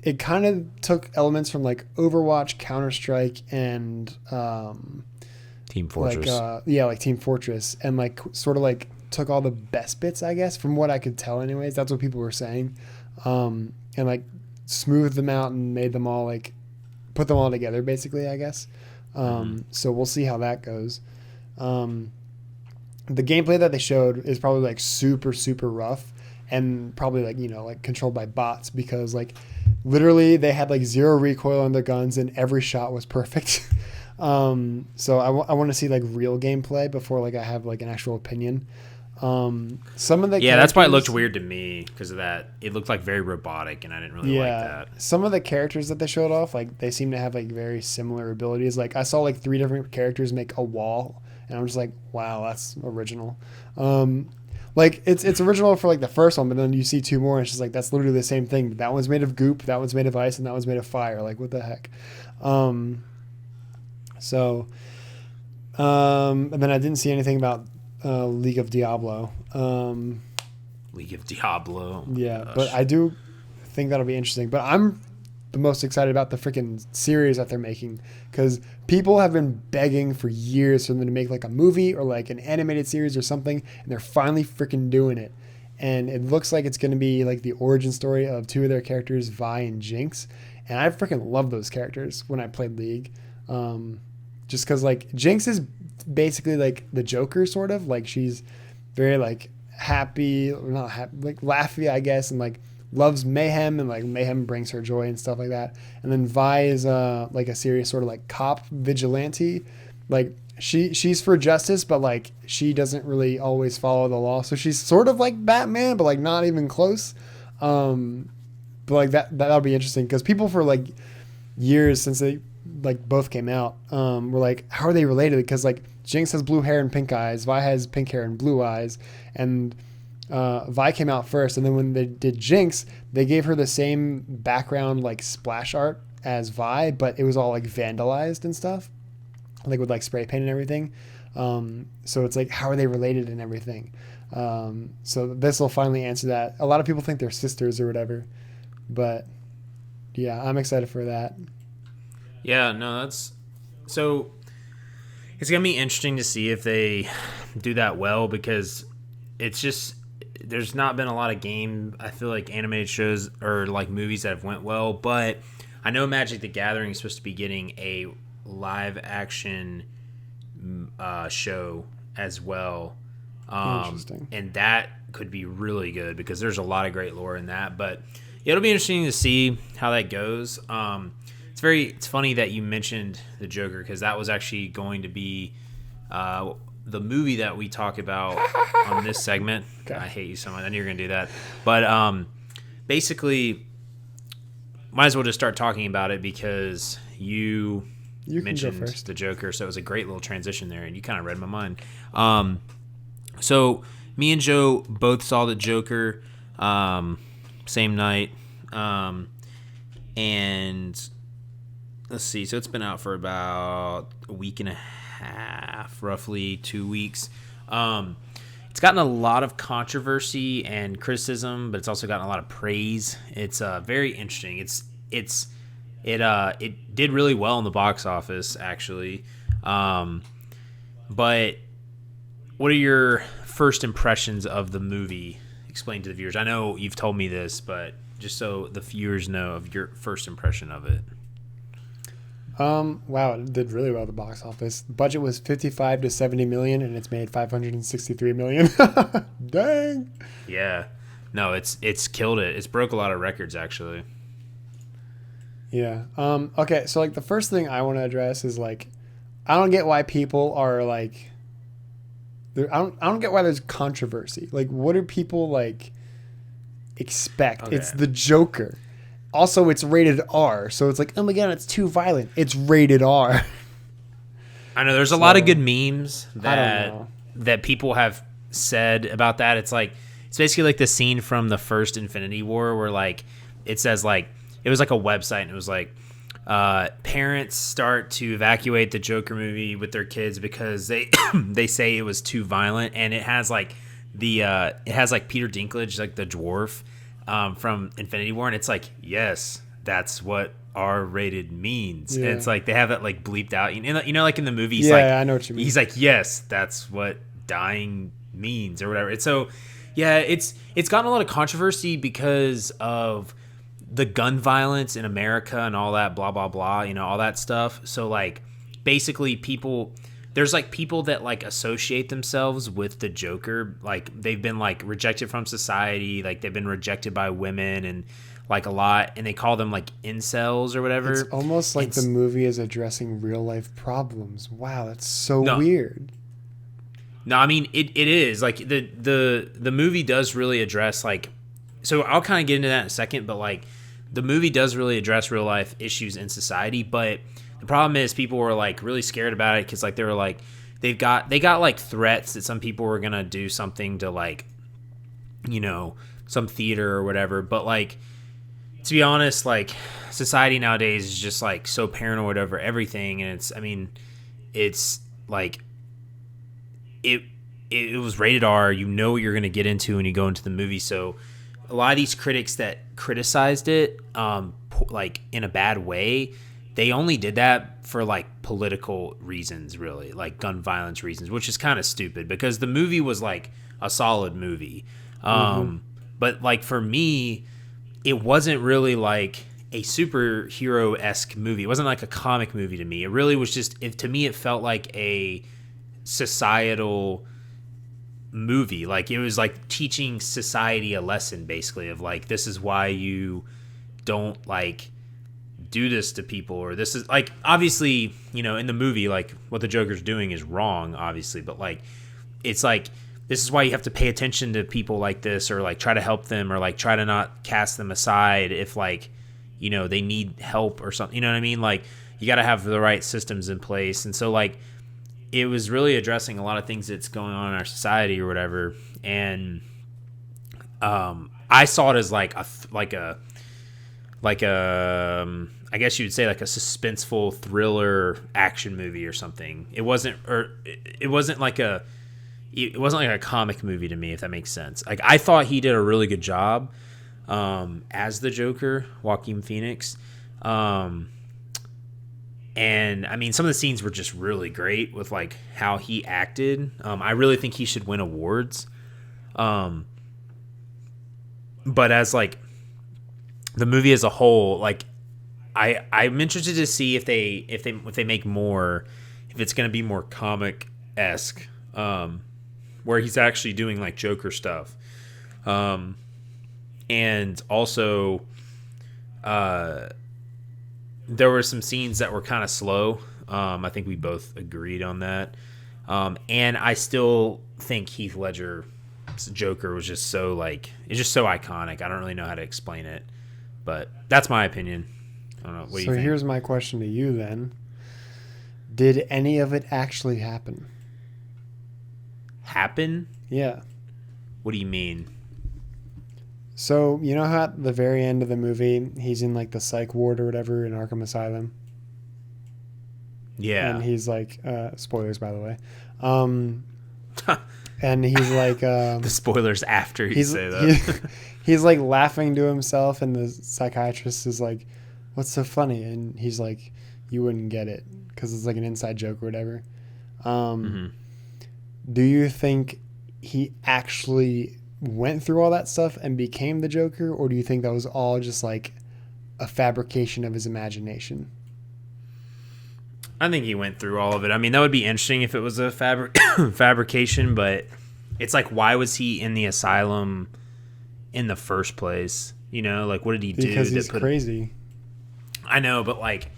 B: it kind of took elements from like Overwatch, Counter-Strike, and
A: Team Fortress.
B: Like Team Fortress, and like sort of like took all the best bits, I guess, from what I could tell. Anyways, that's what people were saying, and like smoothed them out and made them all like put them all together, basically, I guess. So we'll see how that goes. The gameplay that they showed is probably like super, super rough, and probably like, you know, like controlled by bots, because like literally they had like 0 recoil on their guns and every shot was perfect. So I want to see like real gameplay before like I have like an actual opinion. Some of the
A: that's why it looked weird to me, because of that. It looked like very robotic, and I didn't really like that.
B: Some of the characters that they showed off, like they seem to have like very similar abilities. Like I saw like 3 different characters make a wall, and I'm just like, wow, that's original. Like it's original for like the first one, but then you see 2 more, and it's just like, that's literally the same thing. That one's made of goop, that one's made of ice, and that one's made of fire. Like, what the heck? And then I didn't see anything about League of Diablo.
A: League of Diablo.
B: Yeah,
A: gosh.
B: but I do think that'll be interesting. But I'm the most excited about the freaking series that they're making, because people have been begging for years for them to make like a movie or like an animated series or something, and they're finally freaking doing it. and it looks like it's going to be like the origin story of two of their characters, Vi and Jinx. And I freaking love those characters when I played League. Just because like Jinx is basically like the Joker, sort of like she's very like happy, or not happy, like laughy, I guess, and like loves mayhem, and like mayhem brings her joy and stuff like that. And then Vi is like a serious sort of like cop vigilante, like she's for justice, but like she doesn't really always follow the law, so she's sort of like Batman, but like not even close. But like that'll be interesting, because people for like years since they like both came out were like, how are they related? Because like Jinx has blue hair and pink eyes, Vi has pink hair and blue eyes, and Vi came out first, and then when they did Jinx, they gave her the same background like splash art as Vi, but it was all like vandalized and stuff, like with like spray paint and everything. So it's like, how are they related and everything? So this will finally answer that. A lot of people think they're sisters or whatever, but yeah, I'm excited for that.
A: Yeah, no, that's so. It's gonna be interesting to see if they do that well, because it's just there's not been a lot of I feel like animated shows or like movies that have went well, but I know Magic the Gathering is supposed to be getting a live action show as well.
B: Interesting.
A: And that could be really good, because there's a lot of great lore in that. But it'll be interesting to see how that goes. It's funny that you mentioned the Joker, because that was actually going to be the movie that we talk about on this segment.
B: Okay.
A: I hate you so much. I knew you were going to do that. But basically, might as well just start talking about it, because you mentioned the Joker, so it was a great little transition there, and you kind of read my mind. So me and Joe both saw the Joker same night, and let's see, so it's been out for about a week and a half, roughly 2 weeks. It's gotten a lot of controversy and criticism, but it's also gotten a lot of praise. It's very interesting. It did really well in the box office, actually. But what are your first impressions of the movie? Explain to the viewers. I know you've told me this, but just so the viewers know of your first impression of it.
B: Wow, it did really well at the box office. The budget was 55 to 70 million, and it's made 563 million. Dang.
A: Yeah. No, it's killed it. It's broke a lot of records, actually.
B: Yeah. Okay, so like the first thing I want to address is like, I don't get why people are like, I don't get why there's controversy. Like, what do people like expect?
A: Okay.
B: It's the Joker. Also, it's rated R, so it's like, oh my god, it's too violent. It's rated R.
A: I know there's a lot of good memes
B: that
A: people have said about that. It's like, it's basically like the scene from the first Infinity War where like it says like, it was like a website, and it was like, parents start to evacuate the Joker movie with their kids because they they say it was too violent, and it has like it has like Peter Dinklage, like the dwarf from Infinity War, and it's like, yes, that's what R-rated means.
B: Yeah.
A: And it's like they have that like bleeped out, you know, like in the movie, he's
B: yeah,
A: like,
B: I know what you mean.
A: He's like, yes, that's what dying means, or whatever. And so, yeah, it's gotten a lot of controversy because of the gun violence in America and all that, blah blah blah, you know, all that stuff. So like, basically, there's like people that like associate themselves with the Joker, like they've been like rejected from society, like they've been rejected by women and like a lot, and they call them like incels or whatever.
B: It's almost like the movie is addressing real life problems. Wow, that's so weird.
A: No, I mean it is like the movie does really address like, so I'll kind of get into that in a second, but like the movie does really address real life issues in society, but the problem is people were like really scared about it because like they were like they got like threats that some people were gonna do something to like, you know, some theater or whatever. But like, to be honest, like society nowadays is just like so paranoid over everything, and it's like it was rated R. You know what you're gonna get into when you go into the movie. So a lot of these critics that criticized it like in a bad way, they only did that for like political reasons, really, like gun violence reasons, which is kind of stupid because the movie was like a solid movie. But like for me, it wasn't really like a superhero-esque movie. It wasn't like a comic movie to me. It really was just, to me, it felt like a societal movie. Like it was like teaching society a lesson, basically, of like, this is why you don't like do this to people, or this is like, obviously, you know, in the movie, like what the Joker's doing is wrong, obviously, but like it's like, this is why you have to pay attention to people like this, or like try to help them, or like try to not cast them aside if like, you know, they need help or something, you know what I mean? Like you got to have the right systems in place. And so like it was really addressing a lot of things that's going on in our society or whatever. And I saw it as like a I guess you would say like a suspenseful thriller action movie or something. It wasn't like a comic movie to me, if that makes sense. Like I thought he did a really good job as the Joker, Joaquin Phoenix. And I mean, some of the scenes were just really great with like how he acted. I really think he should win awards. But as like the movie as a whole, like I'm interested to see if they make more, if it's going to be more comic-esque, where he's actually doing like Joker stuff. And also, there were some scenes that were kind of slow. I think we both agreed on that. And I still think Heath Ledger's Joker was just so like, it's just so iconic. I don't really know how to explain it, but that's my opinion. I don't know. What do you think?
B: So here's my question to you then. Did any of it actually happen?
A: Happen?
B: Yeah.
A: What do you mean?
B: So, you know how at the very end of the movie, he's in like the psych ward or whatever in Arkham Asylum?
A: Yeah.
B: And he's like, spoilers by the way. And he's like,
A: the spoilers after you say that.
B: He's like laughing to himself, and the psychiatrist is like, what's so funny? And he's like, you wouldn't get it because it's like an inside joke or whatever. Do you think he actually went through all that stuff and became the Joker, or do you think that was all just like a fabrication of his imagination?
A: I think he went through all of it. I mean, that would be interesting if it was a fabrication, but it's like, why was he in the asylum in the first place? You know, like, what did he do?
B: Because he's crazy.
A: I know, but like,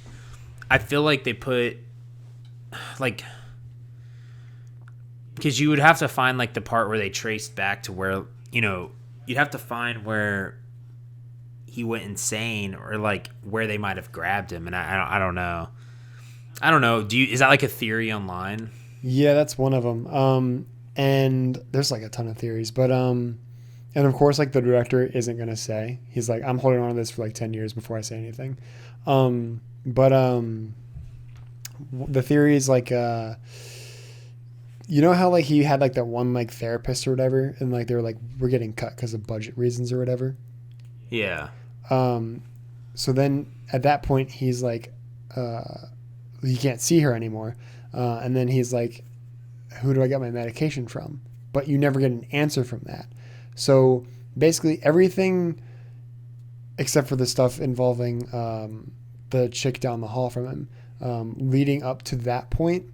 A: I feel like they put like, because you would have to find like the part where they traced back to where, you know, you'd have to find where he went insane, or like where they might have grabbed him. And I don't know. I don't know. Is that like a theory online?
B: Yeah, that's one of them. And there's like a ton of theories, but and of course, like the director isn't gonna say. He's like, I'm holding on to this for like 10 years before I say anything. But the theory is like, you know how like he had like that one like therapist or whatever, and like they were like, we're getting cut because of budget reasons or whatever.
A: Yeah.
B: So then at that point he's like, he can't see her anymore, and then he's like, who do I get my medication from? But you never get an answer from that. So basically everything except for the stuff involving the chick down the hall from him, leading up to that point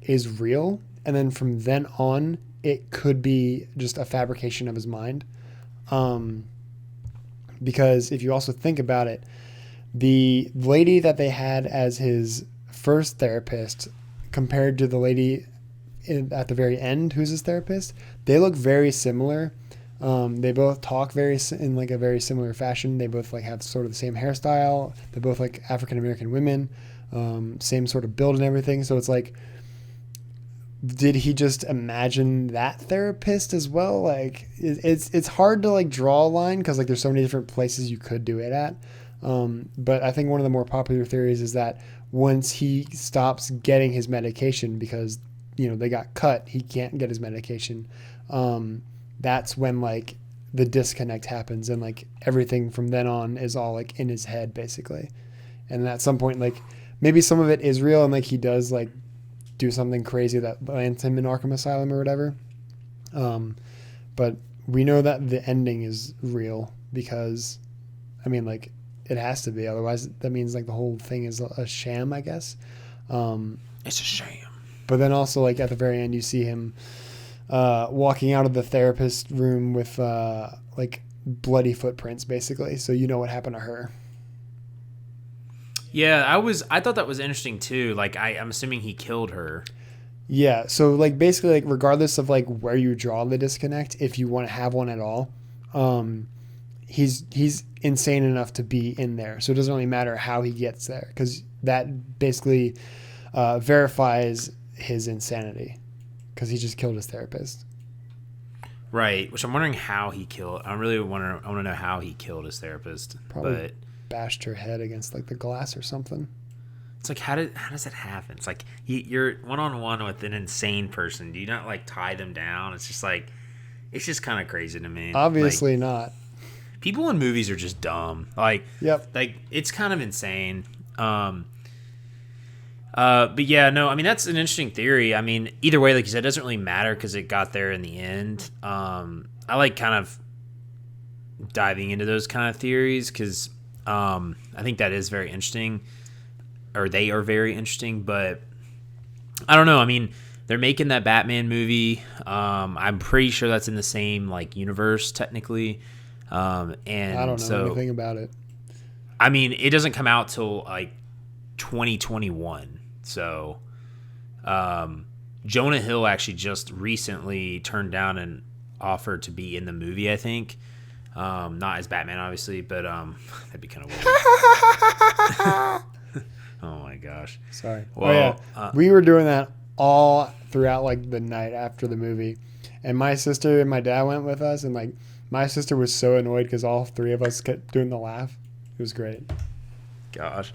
B: is real. And then from then on, it could be just a fabrication of his mind. Because if you also think about it, the lady that they had as his first therapist compared to the lady at the very end who's his therapist, they look very similar. They both talk in like a very similar fashion. They both like have sort of the same hairstyle. They're both like African American women, same sort of build and everything. So it's like, did he just imagine that therapist as well? Like it's hard to like draw a line because like there's so many different places you could do it at. But I think one of the more popular theories is that once he stops getting his medication because, you know, they got cut, he can't get his medication. That's when like the disconnect happens, and like everything from then on is all like in his head basically. And at some point, like maybe some of it is real and like he does like do something crazy that lands him in Arkham Asylum or whatever. But we know that the ending is real because, I mean, like, it has to be. Otherwise, that means like the whole thing is a sham, I guess.
A: It's a sham.
B: But then also, like, at the very end, you see him walking out of the therapist room with like bloody footprints, basically. So you know what happened to her.
A: Yeah, I thought that was interesting too. Like I'm assuming he killed her.
B: Yeah, so like basically, like, regardless of like where you draw the disconnect, if you want to have one at all, he's insane enough to be in there. So it doesn't really matter how he gets there, because that basically verifies his insanity, because he just killed his therapist.
A: Right, which I'm wondering how he killed. I want to know how he killed his therapist.
B: Probably
A: but
B: bashed her head against like the glass or something.
A: it's like how does that happen? It's like you're one-on-one with an insane person. Do you not like tie them down? It's just like it's just kind of crazy to me.
B: Obviously
A: like,
B: not.
A: People in movies are just dumb. Like
B: Yep.
A: Like it's kind of insane. But yeah, no, I mean, that's an interesting theory. I mean, either way, like you said, it doesn't really matter because it got there in the end. I like kind of diving into those kind of theories because I think that is very interesting, or they are very interesting. But I don't know. I mean, they're making that Batman movie. I'm pretty sure that's in the same like universe technically. And
B: I don't know anything about it.
A: I mean, it doesn't come out till like 2021. So, Jonah Hill actually just recently turned down an offer to be in the movie, I think. Not as Batman, obviously, but that'd be kind of weird. Oh my gosh.
B: Sorry.
A: Well,
B: we were doing that all throughout like the night after the movie, and my sister and my dad went with us, and like my sister was so annoyed because all three of us kept doing the laugh. It was great.
A: Gosh.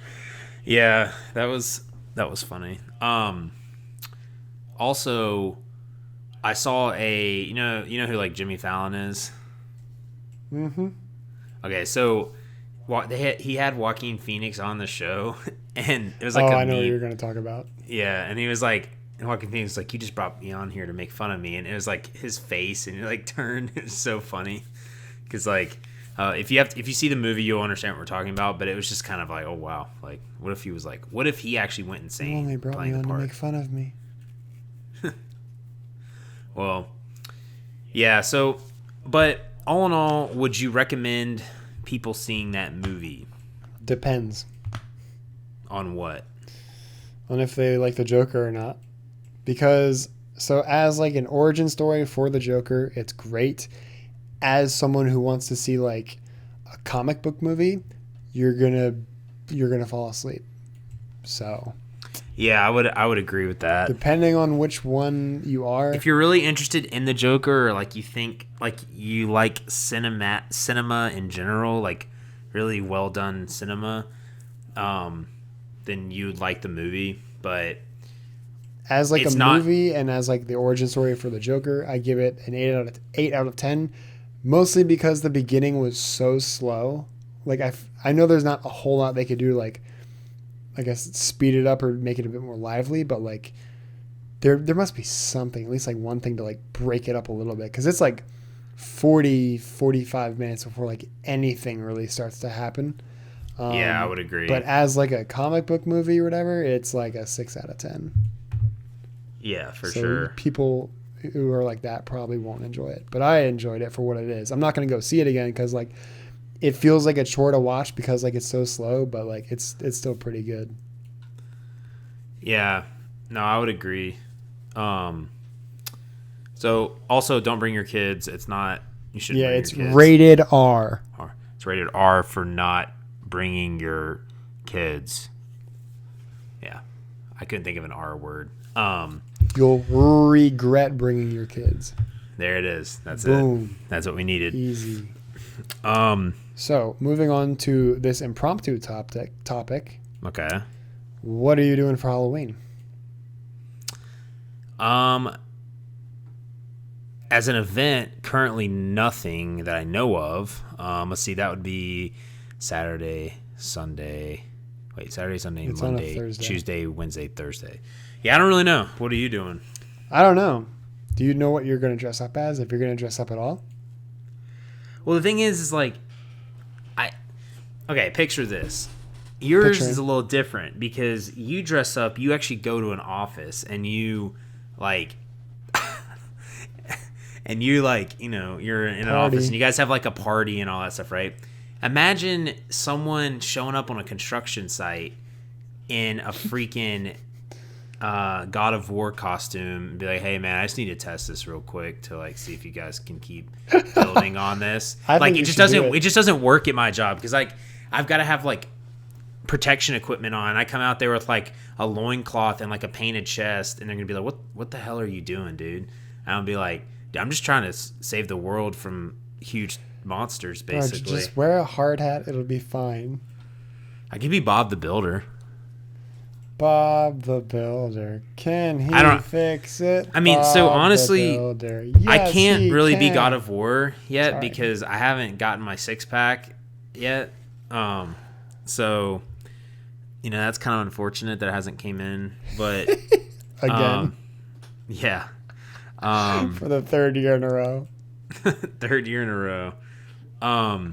A: Yeah, that was funny. Also, I saw you know who like Jimmy Fallon is?
B: Mm-hmm.
A: Okay, so he had Joaquin Phoenix on the show, and it was like
B: I know what you're going to talk about.
A: Yeah, and he was like, Joaquin Phoenix was like, you just brought me on here to make fun of me, and it was like his face, and it like turned. It was so funny because like. If you see the movie, you'll understand what we're talking about. But it was just kind of like, oh wow, like what if he actually went insane?
B: You only brought me on to make fun of me.
A: Well, yeah. So, but all in all, would you recommend people seeing that movie?
B: Depends.
A: On what?
B: On if they like the Joker or not. Because so as like an origin story for the Joker, it's great. As someone who wants to see like a comic book movie, you're gonna fall asleep. So
A: yeah, I would agree with that.
B: Depending on which one you are.
A: If you're really interested in the Joker, or like you think like you like cinema in general, like really well done cinema, then you'd like the movie. But
B: as like a movie and as like the origin story for the Joker, I give it an 8 out of 10. Mostly because the beginning was so slow. Like I know there's not a whole lot they could do, like I guess speed it up or make it a bit more lively, but like there must be something, at least like one thing to like break it up a little bit, because it's like 45 minutes before like anything really starts to happen.
A: Yeah, I would agree.
B: But as like a comic book movie or whatever, it's like a 6 out of 10.
A: Yeah, for
B: so
A: sure.
B: People who are like that probably won't enjoy it, but I enjoyed it for what it is. I'm not going to go see it again because like it feels like a chore to watch because like it's so slow, but like it's still pretty good.
A: Yeah, no, I would agree. So also don't bring your kids. It's not, you shouldn't.
B: Yeah,
A: bring
B: it's
A: your kids.
B: rated R.
A: It's rated R for not bringing your kids. Yeah, I couldn't think of an R word.
B: You'll regret bringing your kids.
A: There it is. That's
B: Boom.
A: it. That's what we needed.
B: Easy. So moving on to this impromptu topic.
A: Okay.
B: What are you doing for Halloween?
A: As an event, currently nothing that I know of. Let's see, that would be Saturday, Sunday, Monday, Tuesday, Wednesday, Thursday. Yeah, I don't really know. What are you doing?
B: I don't know. Do you know what you're going to dress up as, if you're going to dress up at all?
A: Well, the thing is like, okay, picture this. Yours is a little different because you dress up. You actually go to an office and you like, and you like, you know, you're in an office and you guys have like a party and all that stuff, right? Imagine someone showing up on a construction site in a freaking God of War costume and be like, "Hey man, I just need to test this real quick to like see if you guys can keep building on this." Like it just doesn't work at my job because like I've got to have like protection equipment on. I come out there with like a loincloth and like a painted chest, and they're gonna be like, "What the hell are you doing, dude?" And I'll be like, "I'm just trying to save the world from huge monsters, basically."
B: Bro, just wear a hard hat; it'll be fine.
A: I could be Bob the Builder.
B: Bob the Builder, can he fix it?
A: I mean,
B: Bob
A: so honestly,
B: yes,
A: I can't really be God of War yet because I haven't gotten my 6-pack yet. So, you know, that's kind of unfortunate that it hasn't came in. But
B: again,
A: yeah,
B: for the third year in a row.
A: Third year in a row.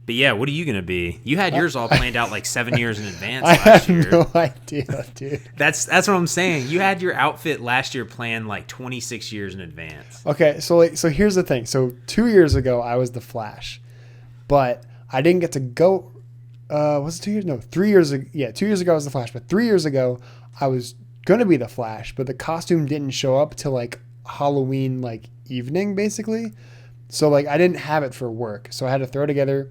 A: But yeah, what are you gonna be? You had yours all planned out like 7 years in advance last year.
B: I have no idea, dude.
A: That's what I'm saying. You had your outfit last year planned like 26 years in advance.
B: Okay, so here's the thing. So 2 years ago I was the Flash, but I didn't get to go. Was it 2 years? No, 3 years ago. Yeah, 2 years ago I was the Flash, but 3 years ago I was gonna be the Flash, but the costume didn't show up till like Halloween like evening basically. So like I didn't have it for work, so I had to throw together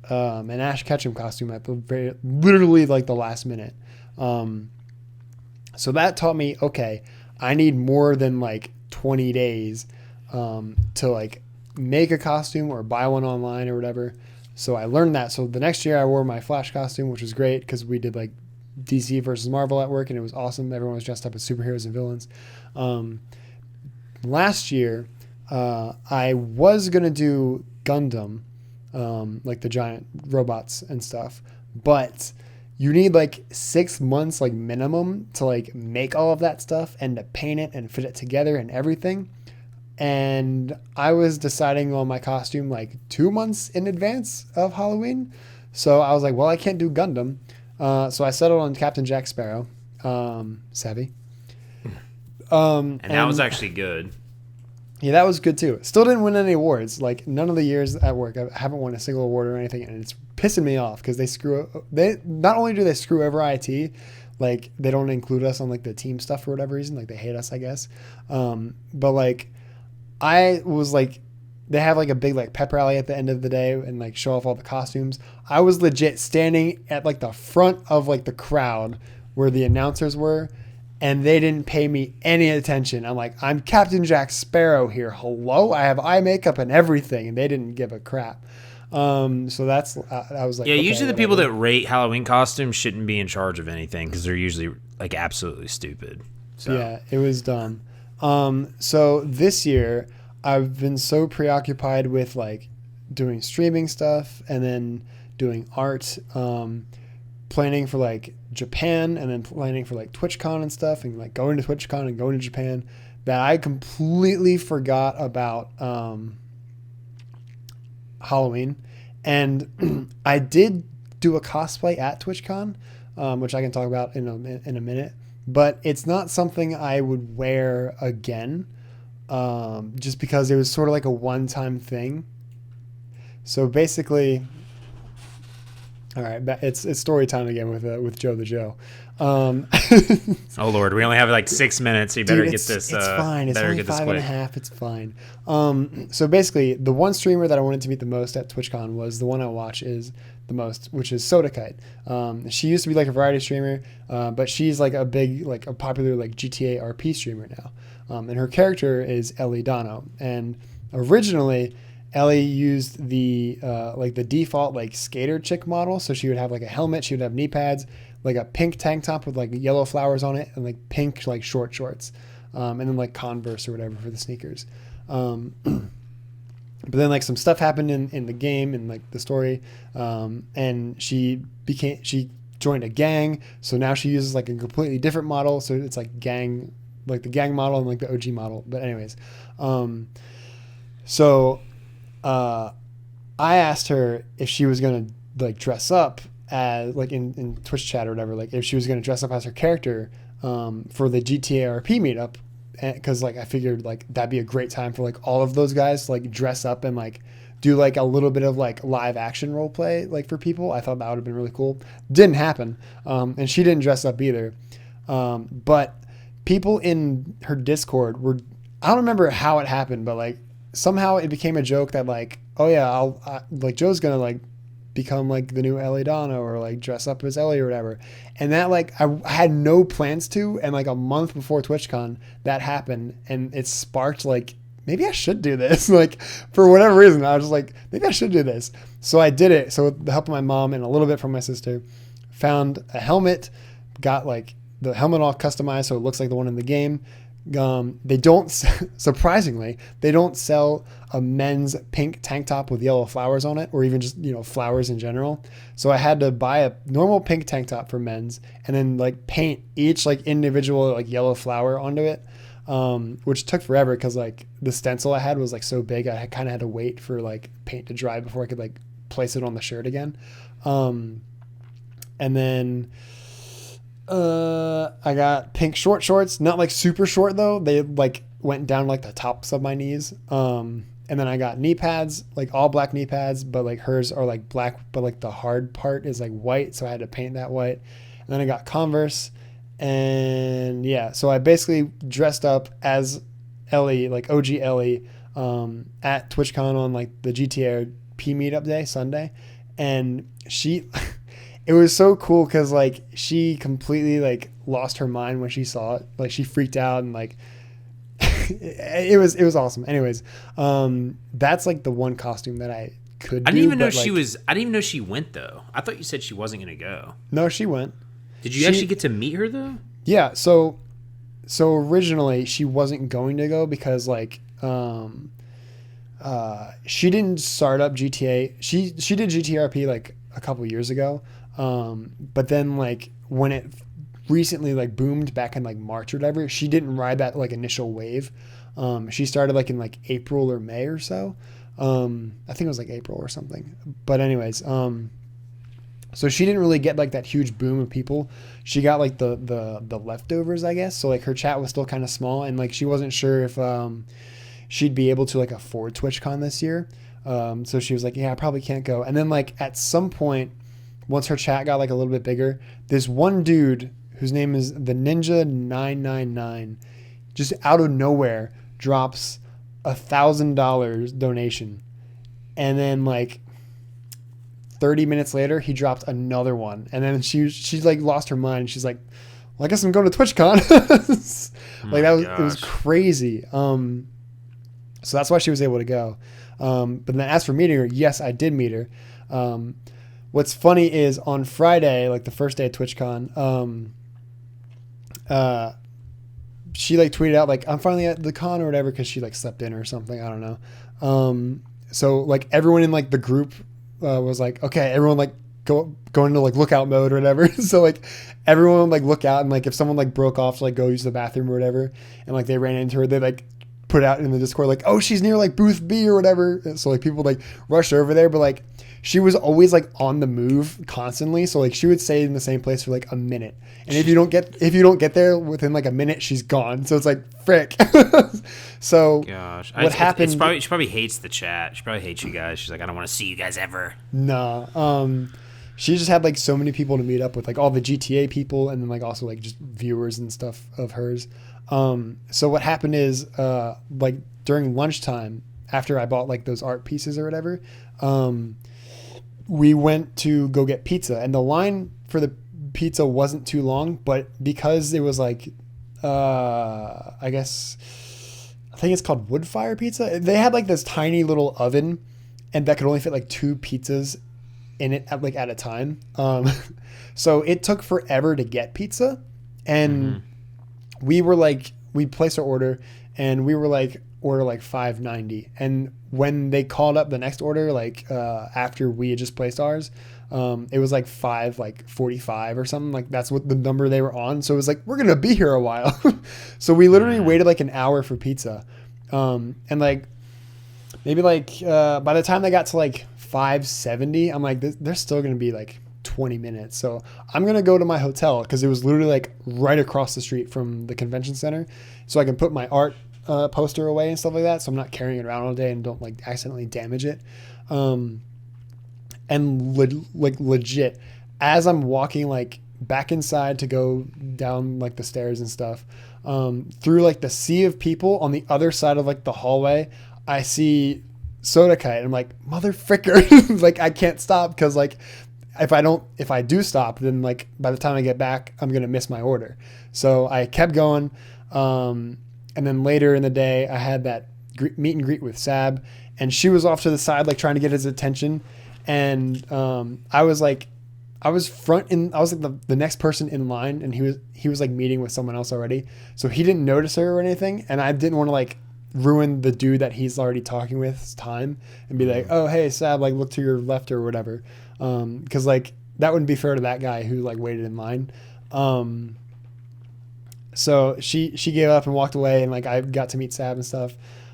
B: an Ash Ketchum costume at the literally like the last minute. So that taught me, okay, I need more than like 20 days to like make a costume or buy one online or whatever. So I learned that. So the next year I wore my Flash costume, which was great because we did like DC versus Marvel at work and it was awesome. Everyone was dressed up as superheroes and villains. Last year I was going to do Gundam, like the giant robots and stuff, but you need like 6 months like minimum to like make all of that stuff and to paint it and fit it together and everything. And I was deciding on my costume like 2 months in advance of Halloween. So I was like, well, I can't do Gundam. So I settled on Captain Jack Sparrow. Savvy.
A: And that was actually good.
B: Yeah, that was good too. Still didn't win any awards. Like none of the years at work, I haven't won a single award or anything, and it's pissing me off because they not only do they screw over IT, like they don't include us on like the team stuff for whatever reason. Like they hate us, I guess. But like I was like, they have like a big like pep rally at the end of the day and like show off all the costumes. I was legit standing at like the front of like the crowd where the announcers were. And they didn't pay me any attention. I'm like, I'm Captain Jack Sparrow here. Hello? I have eye makeup and everything. And they didn't give a crap. So that's, I was like,
A: yeah,
B: okay,
A: usually the
B: whatever.
A: people that rate Halloween costumes shouldn't be in charge of anything because they're usually like absolutely stupid. So.
B: Yeah, it was dumb. So this year, I've been so preoccupied with like doing streaming stuff and then doing art, planning for like Japan and then planning for like Twitchcon and stuff and like going to Twitchcon and going to Japan that I completely forgot about Halloween. And I did do a cosplay at Twitchcon, which I can talk about in a minute, but it's not something I would wear again, just because it was sort of like a one-time thing. So basically, all right, it's story time again with Joe the Joe.
A: Oh Lord, we only have like 6 minutes. So you better get this.
B: It's fine. It's only 5.5. It's fine. So basically, the one streamer that I wanted to meet the most at TwitchCon was the one I watch is the most, which is Sodakite. She used to be like a variety streamer, but she's like a big, like a popular like GTA RP streamer now. And her character is Ellie Dono. And originally, Ellie used the like the default like skater chick model, so she would have like a helmet, she would have knee pads, like a pink tank top with like yellow flowers on it, and like pink like short shorts, and then like Converse or whatever for the sneakers. But then like some stuff happened in the game and like the story, and she joined a gang, so now she uses like a completely different model, so it's like gang, like the gang model and like the OG model. But anyways, so I asked her if she was gonna like dress up as like in Twitch chat or whatever, like if she was gonna dress up as her character for the GTA RP meetup, because like I figured like that'd be a great time for like all of those guys to like dress up and like do like a little bit of like live action role play like for people. I thought that would have been really cool. Didn't happen, and she didn't dress up either. But people in her Discord were, I don't remember how it happened, but like somehow it became a joke that like, oh yeah, like Joe's gonna like become like the new Ellie Donna or like dress up as Ellie or whatever. And that like I had no plans to, and like a month before TwitchCon that happened, and it sparked like maybe I should do this. Like for whatever reason, I was just like maybe I should do this. So I did it. So with the help of my mom and a little bit from my sister, found a helmet, got like the helmet all customized so it looks like the one in the game. They don't, surprisingly, they don't sell a men's pink tank top with yellow flowers on it, or even just, you know, flowers in general. So I had to buy a normal pink tank top for men's and then like paint each like individual like yellow flower onto it, which took forever because like the stencil I had was like so big I kind of had to wait for like paint to dry before I could like place it on the shirt again. And then I got pink short shorts, not like super short though. They like went down like the tops of my knees. And then I got knee pads, like all black knee pads, but like hers are like black, but like the hard part is like white. So I had to paint that white. And then I got Converse, and yeah, so I basically dressed up as Ellie, like OG Ellie, at TwitchCon on like the GTA P meetup day, Sunday. And she, it was so cool because like she completely like lost her mind when she saw it. Like she freaked out and like it was awesome. Anyways, that's like the one costume that I could do.
A: I didn't even know
B: like,
A: she was. I didn't even know she went though. I thought you said she wasn't going to go.
B: No, she went.
A: Did you actually get to meet her though?
B: Yeah. So originally she wasn't going to go because like she didn't start up GTA. She did GTRP like a couple years ago. But then like when it recently like boomed back in like March or whatever, she didn't ride that like initial wave. She started like in like April or May or so. I think it was like April or something. But anyways, so she didn't really get like that huge boom of people. She got like the leftovers, I guess. So like her chat was still kind of small, and like she wasn't sure if she'd be able to like afford TwitchCon this year. So she was like, yeah, I probably can't go. And then like at some point, once her chat got like a little bit bigger, this one dude whose name is the Ninja 999 just out of nowhere drops $1,000 donation, and then like 30 minutes later he dropped another one, and then she like lost her mind. She's like, well, I guess I'm going to TwitchCon. Like it was crazy. So that's why she was able to go. But then as for meeting her, yes, I did meet her. What's funny is on Friday, like the first day of TwitchCon, she like tweeted out like, I'm finally at the con or whatever, because she like slept in or something, I don't know. So like everyone in like the group was like, okay, everyone like go into like lookout mode or whatever. So like everyone would like look out, and like if someone like broke off to like go use the bathroom or whatever, and like they ran into her, they like put out in the Discord like, oh, she's near like booth B or whatever. And so like people like rushed over there, but like she was always like on the move constantly. So like she would stay in the same place for like a minute, and if you don't get there within like a minute, she's gone. So it's like frick. So
A: gosh,
B: what happened?
A: She probably hates the chat. She probably hates you guys. She's like, I don't want to see you guys ever.
B: No. She just had like so many people to meet up with, like all the GTA people, and then like also like just viewers and stuff of hers. So what happened is like during lunchtime, after I bought like those art pieces or whatever, we went to go get pizza, and the line for the pizza wasn't too long, but because it was like I think it's called wood fire pizza, they had like this tiny little oven, and that could only fit like 2 pizzas in it at a time. So it took forever to get pizza, and we placed our order, and we were like, order like $5.90, and when they called up the next order, like after we had just placed ours, it was like $5.45 or something. Like that's what the number they were on. So it was like, we're gonna be here a while. So we literally waited like an hour for pizza, and like maybe like by the time they got to like 570, I'm like, they're still gonna be like 20 minutes. So I'm gonna go to my hotel because it was literally like right across the street from the convention center, so I can put my art poster away and stuff like that. So I'm not carrying it around all day and don't like accidentally damage it. And legit, as I'm walking like back inside to go down like the stairs and stuff, through like the sea of people on the other side of like the hallway, I see Soda Kite. I'm like, motherfricker. Like I can't stop because like if I do stop, then like by the time I get back, I'm gonna miss my order. So I kept going, and then later in the day, I had that meet and greet with Sab, and she was off to the side like trying to get his attention, and I was like the next person in line, and he was like meeting with someone else already, so he didn't notice her or anything, and I didn't want to like ruin the dude that he's already talking with's time and be like, oh hey Sab, like look to your left or whatever, because like that wouldn't be fair to that guy who like waited in line. So she gave up and walked away, and like I got to meet Sab and stuff,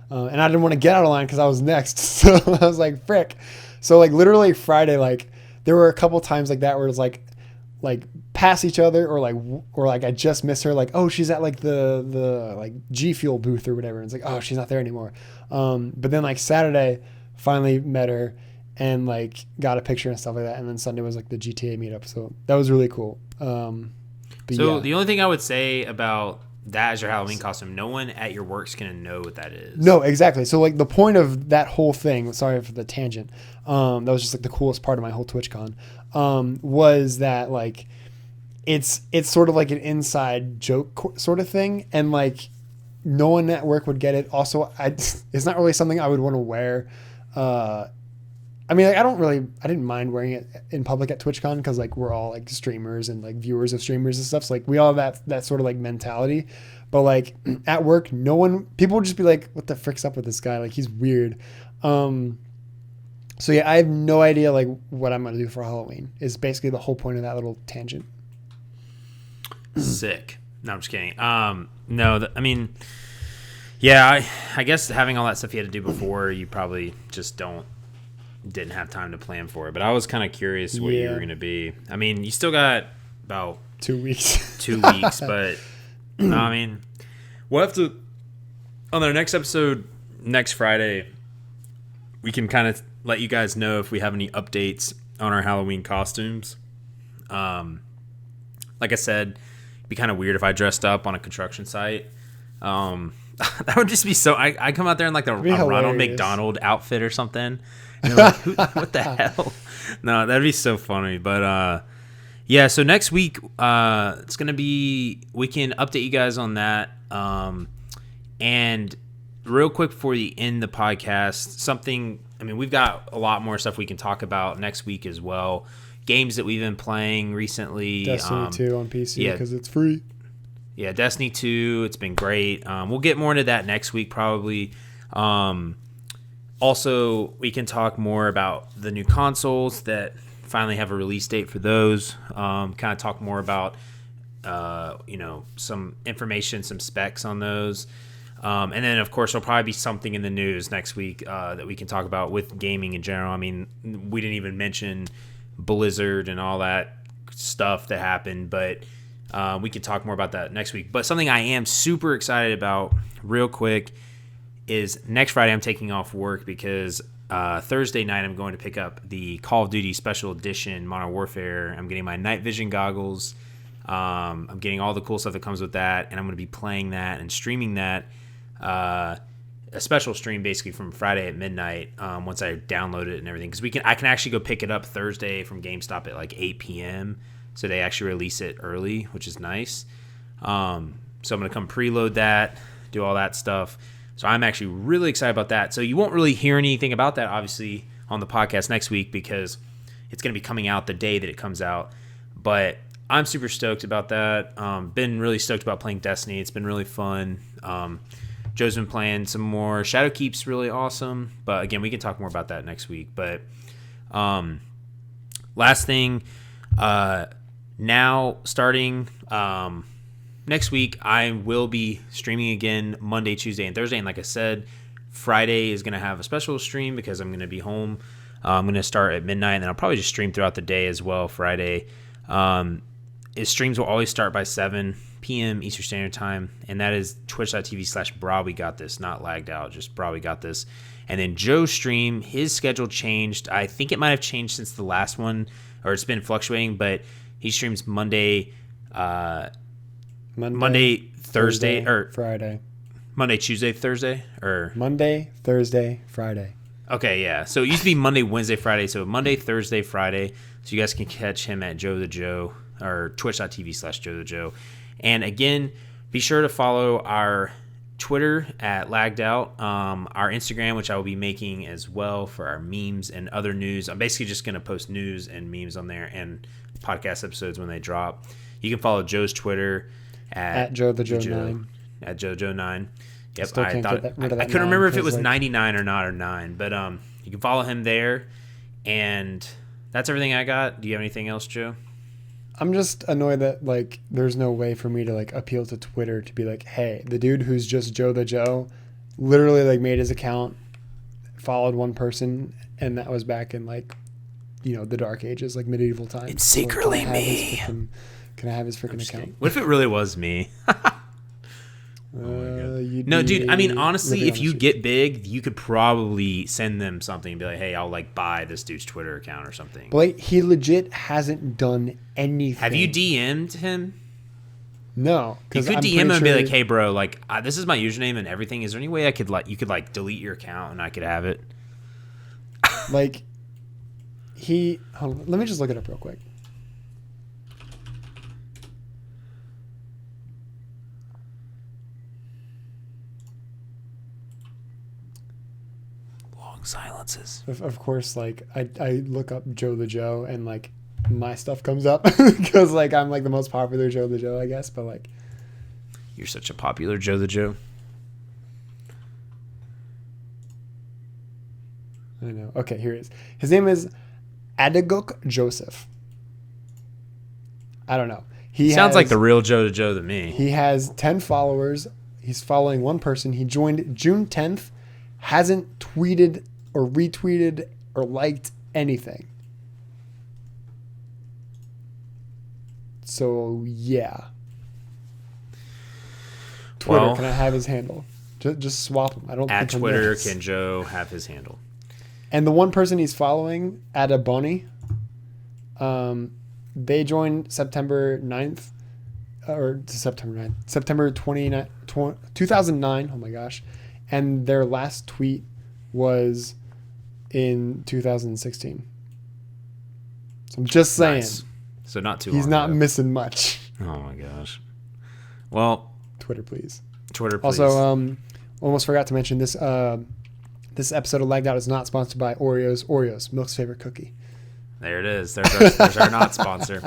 B: and I didn't want to get out of line because I was next, so I was like frick. So like literally Friday, like there were a couple times like that where it's like pass each other, or like I just miss her, like oh she's at like the like G Fuel booth or whatever, and it's like oh she's not there anymore. But then like Saturday finally met her and like got a picture and stuff like that, and then Sunday was like the GTA meetup, so that was really cool.
A: So yeah. The only thing I would say about that as your Halloween costume, no one at your work's gonna know what that is.
B: No, exactly. So like the point of that whole thing, sorry for the tangent, that was just like the coolest part of my whole TwitchCon, was that like it's sort of like an inside joke sort of thing, and like no one at work would get it. Also, it's not really something I would want to wear. I mean, like, I didn't mind wearing it in public at TwitchCon because like we're all like streamers and like viewers of streamers and stuff. So like we all have that sort of like mentality. But like at work, people would just be like, what the frick's up with this guy? Like he's weird. So yeah, I have no idea like what I'm going to do for Halloween is basically the whole point of that little tangent.
A: Sick. No, I'm just kidding. No, I mean, yeah, I guess having all that stuff you had to do before, you probably just didn't have time to plan for it. But I was kind of curious what you were going to be. I mean, you still got about
B: 2 weeks.
A: 2 weeks, but I mean, we'll have to, on our next episode next Friday, we can kind of let you guys know if we have any updates on our Halloween costumes. Like I said, it'd be kind of weird if I dressed up on a construction site. That would just be so. I come out there in like a Ronald McDonald outfit or something. And you're like, what the hell? No, that'd be so funny. But yeah, so next week it's gonna be. We can update you guys on that. And real quick before you end the podcast, something. I mean, we've got a lot more stuff we can talk about next week as well. Games that we've been playing recently.
B: Destiny 2 on PC because it's free.
A: Yeah, Destiny 2, it's been great. We'll get more into that next week probably. Also, we can talk more about the new consoles that finally have a release date for those. Kind of talk more about, some information, some specs on those. And then, of course, there'll probably be something in the news next week that we can talk about with gaming in general. I mean, we didn't even mention Blizzard and all that stuff that happened, but we can talk more about that next week. But something I am super excited about real quick is next Friday I'm taking off work because Thursday night I'm going to pick up the Call of Duty Special Edition Modern Warfare. I'm getting my night vision goggles. I'm getting all the cool stuff that comes with that, and I'm going to be playing that and streaming that. A special stream basically from Friday at midnight once I download it and everything, because I can actually go pick it up Thursday from GameStop at like 8 p.m. So they actually release it early, which is nice. So I'm going to come preload that, do all that stuff. So I'm actually really excited about that. So you won't really hear anything about that, obviously, on the podcast next week because it's going to be coming out the day that it comes out. But I'm super stoked about that. Been really stoked about playing Destiny. It's been really fun. Joe's been playing some more. Shadowkeep's really awesome. But again, we can talk more about that next week. But last thing, now starting next week, I will be streaming again Monday, Tuesday, and Thursday. And like I said, Friday is going to have a special stream because I'm going to be home. I'm going to start at midnight, and then I'll probably just stream throughout the day as well Friday. His streams will always start by 7 p.m. Eastern Standard Time, and that is twitch.tv/Bra We Got This, not lagged out, just Bra We Got This. And then Joe's stream, his schedule changed. I think it might have changed since the last one, or it's been fluctuating, but he streams Monday, Thursday, or
B: Friday.
A: Monday, Tuesday, Thursday, or
B: Monday, Thursday, Friday.
A: Okay, yeah. So it used to be Monday, Wednesday, Friday. So Monday, Thursday, Friday. So you guys can catch him at Joe the Joe, or twitch.tv/Joe the Joe. And again, be sure to follow our Twitter at Lagged Out, our Instagram, which I will be making as well for our memes and other news. I'm basically just going to post news and memes on there and podcast episodes when they drop. You can follow Joe's Twitter at
B: Joe the Joe 9.
A: At Joe Joe 9. Yep,
B: Still
A: I
B: can't
A: thought
B: get rid of
A: I
B: that
A: couldn't remember if it
B: 9
A: was
B: because,
A: 99 or not, or 9, but you can follow him there. And that's everything I got. Do you have anything else, Joe?
B: I'm just annoyed that like there's no way for me to like appeal to Twitter to be like, hey, the dude who's just Joe the Joe literally like made his account, followed one person, and that was back in like, you know, the dark ages, like medieval times.
A: It's secretly me.
B: Can I have his freaking account?
A: What if it really was me? No, dude, I mean, honestly, if you get big, you could probably send them something and be like, hey, I'll like buy this dude's Twitter account or something.
B: Blake, he legit hasn't done anything.
A: Have you DM'd him?
B: No.
A: You could DM him and be like, hey, bro, like, this is my username and everything. Is there any way I could like, you could like delete your account and I could have it?
B: Like, hold on, let me just look it up real quick.
A: Silences.
B: Of course, like I look up Joe the Joe and like my stuff comes up because like I'm like the most popular Joe the Joe, I guess. But like,
A: you're such a popular Joe the Joe.
B: I know. Okay, here he is. His name is Adagok Joseph. I don't know. He
A: sounds like the real Joe the Joe to me.
B: He has 10 followers. He's following one person. He joined June 10th. Hasn't tweeted or retweeted or liked anything. So, yeah. Twitter,
A: Well,
B: can I have his handle? Just swap him. I don't
A: at
B: think
A: Twitter, can Joe have his handle?
B: And the one person he's following, Adaboni, they joined September 9th, or September 9th, September 2009. Oh my gosh. And their last tweet was in 2016. So I'm just saying.
A: Nice. So not too long
B: He's not
A: ago.
B: missing much.
A: Oh my gosh. Well,
B: Twitter, please.
A: Twitter, please.
B: Also, almost forgot to mention this. This episode of Lagged Out is not sponsored by Oreos. Oreos, Milk's favorite cookie.
A: There it is. There's our not sponsor.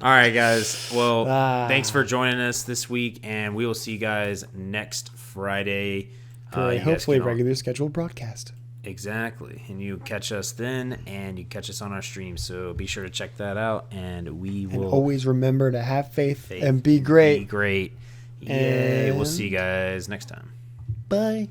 A: All right, guys. Well, thanks for joining us this week, and we will see you guys next Friday.
B: For a hopefully regular scheduled broadcast.
A: Exactly. And you catch us then, and you catch us on our stream. So be sure to check that out, and we will.
B: And always remember to have faith and be great.
A: Be great. Yay. We'll see you guys next time.
B: Bye.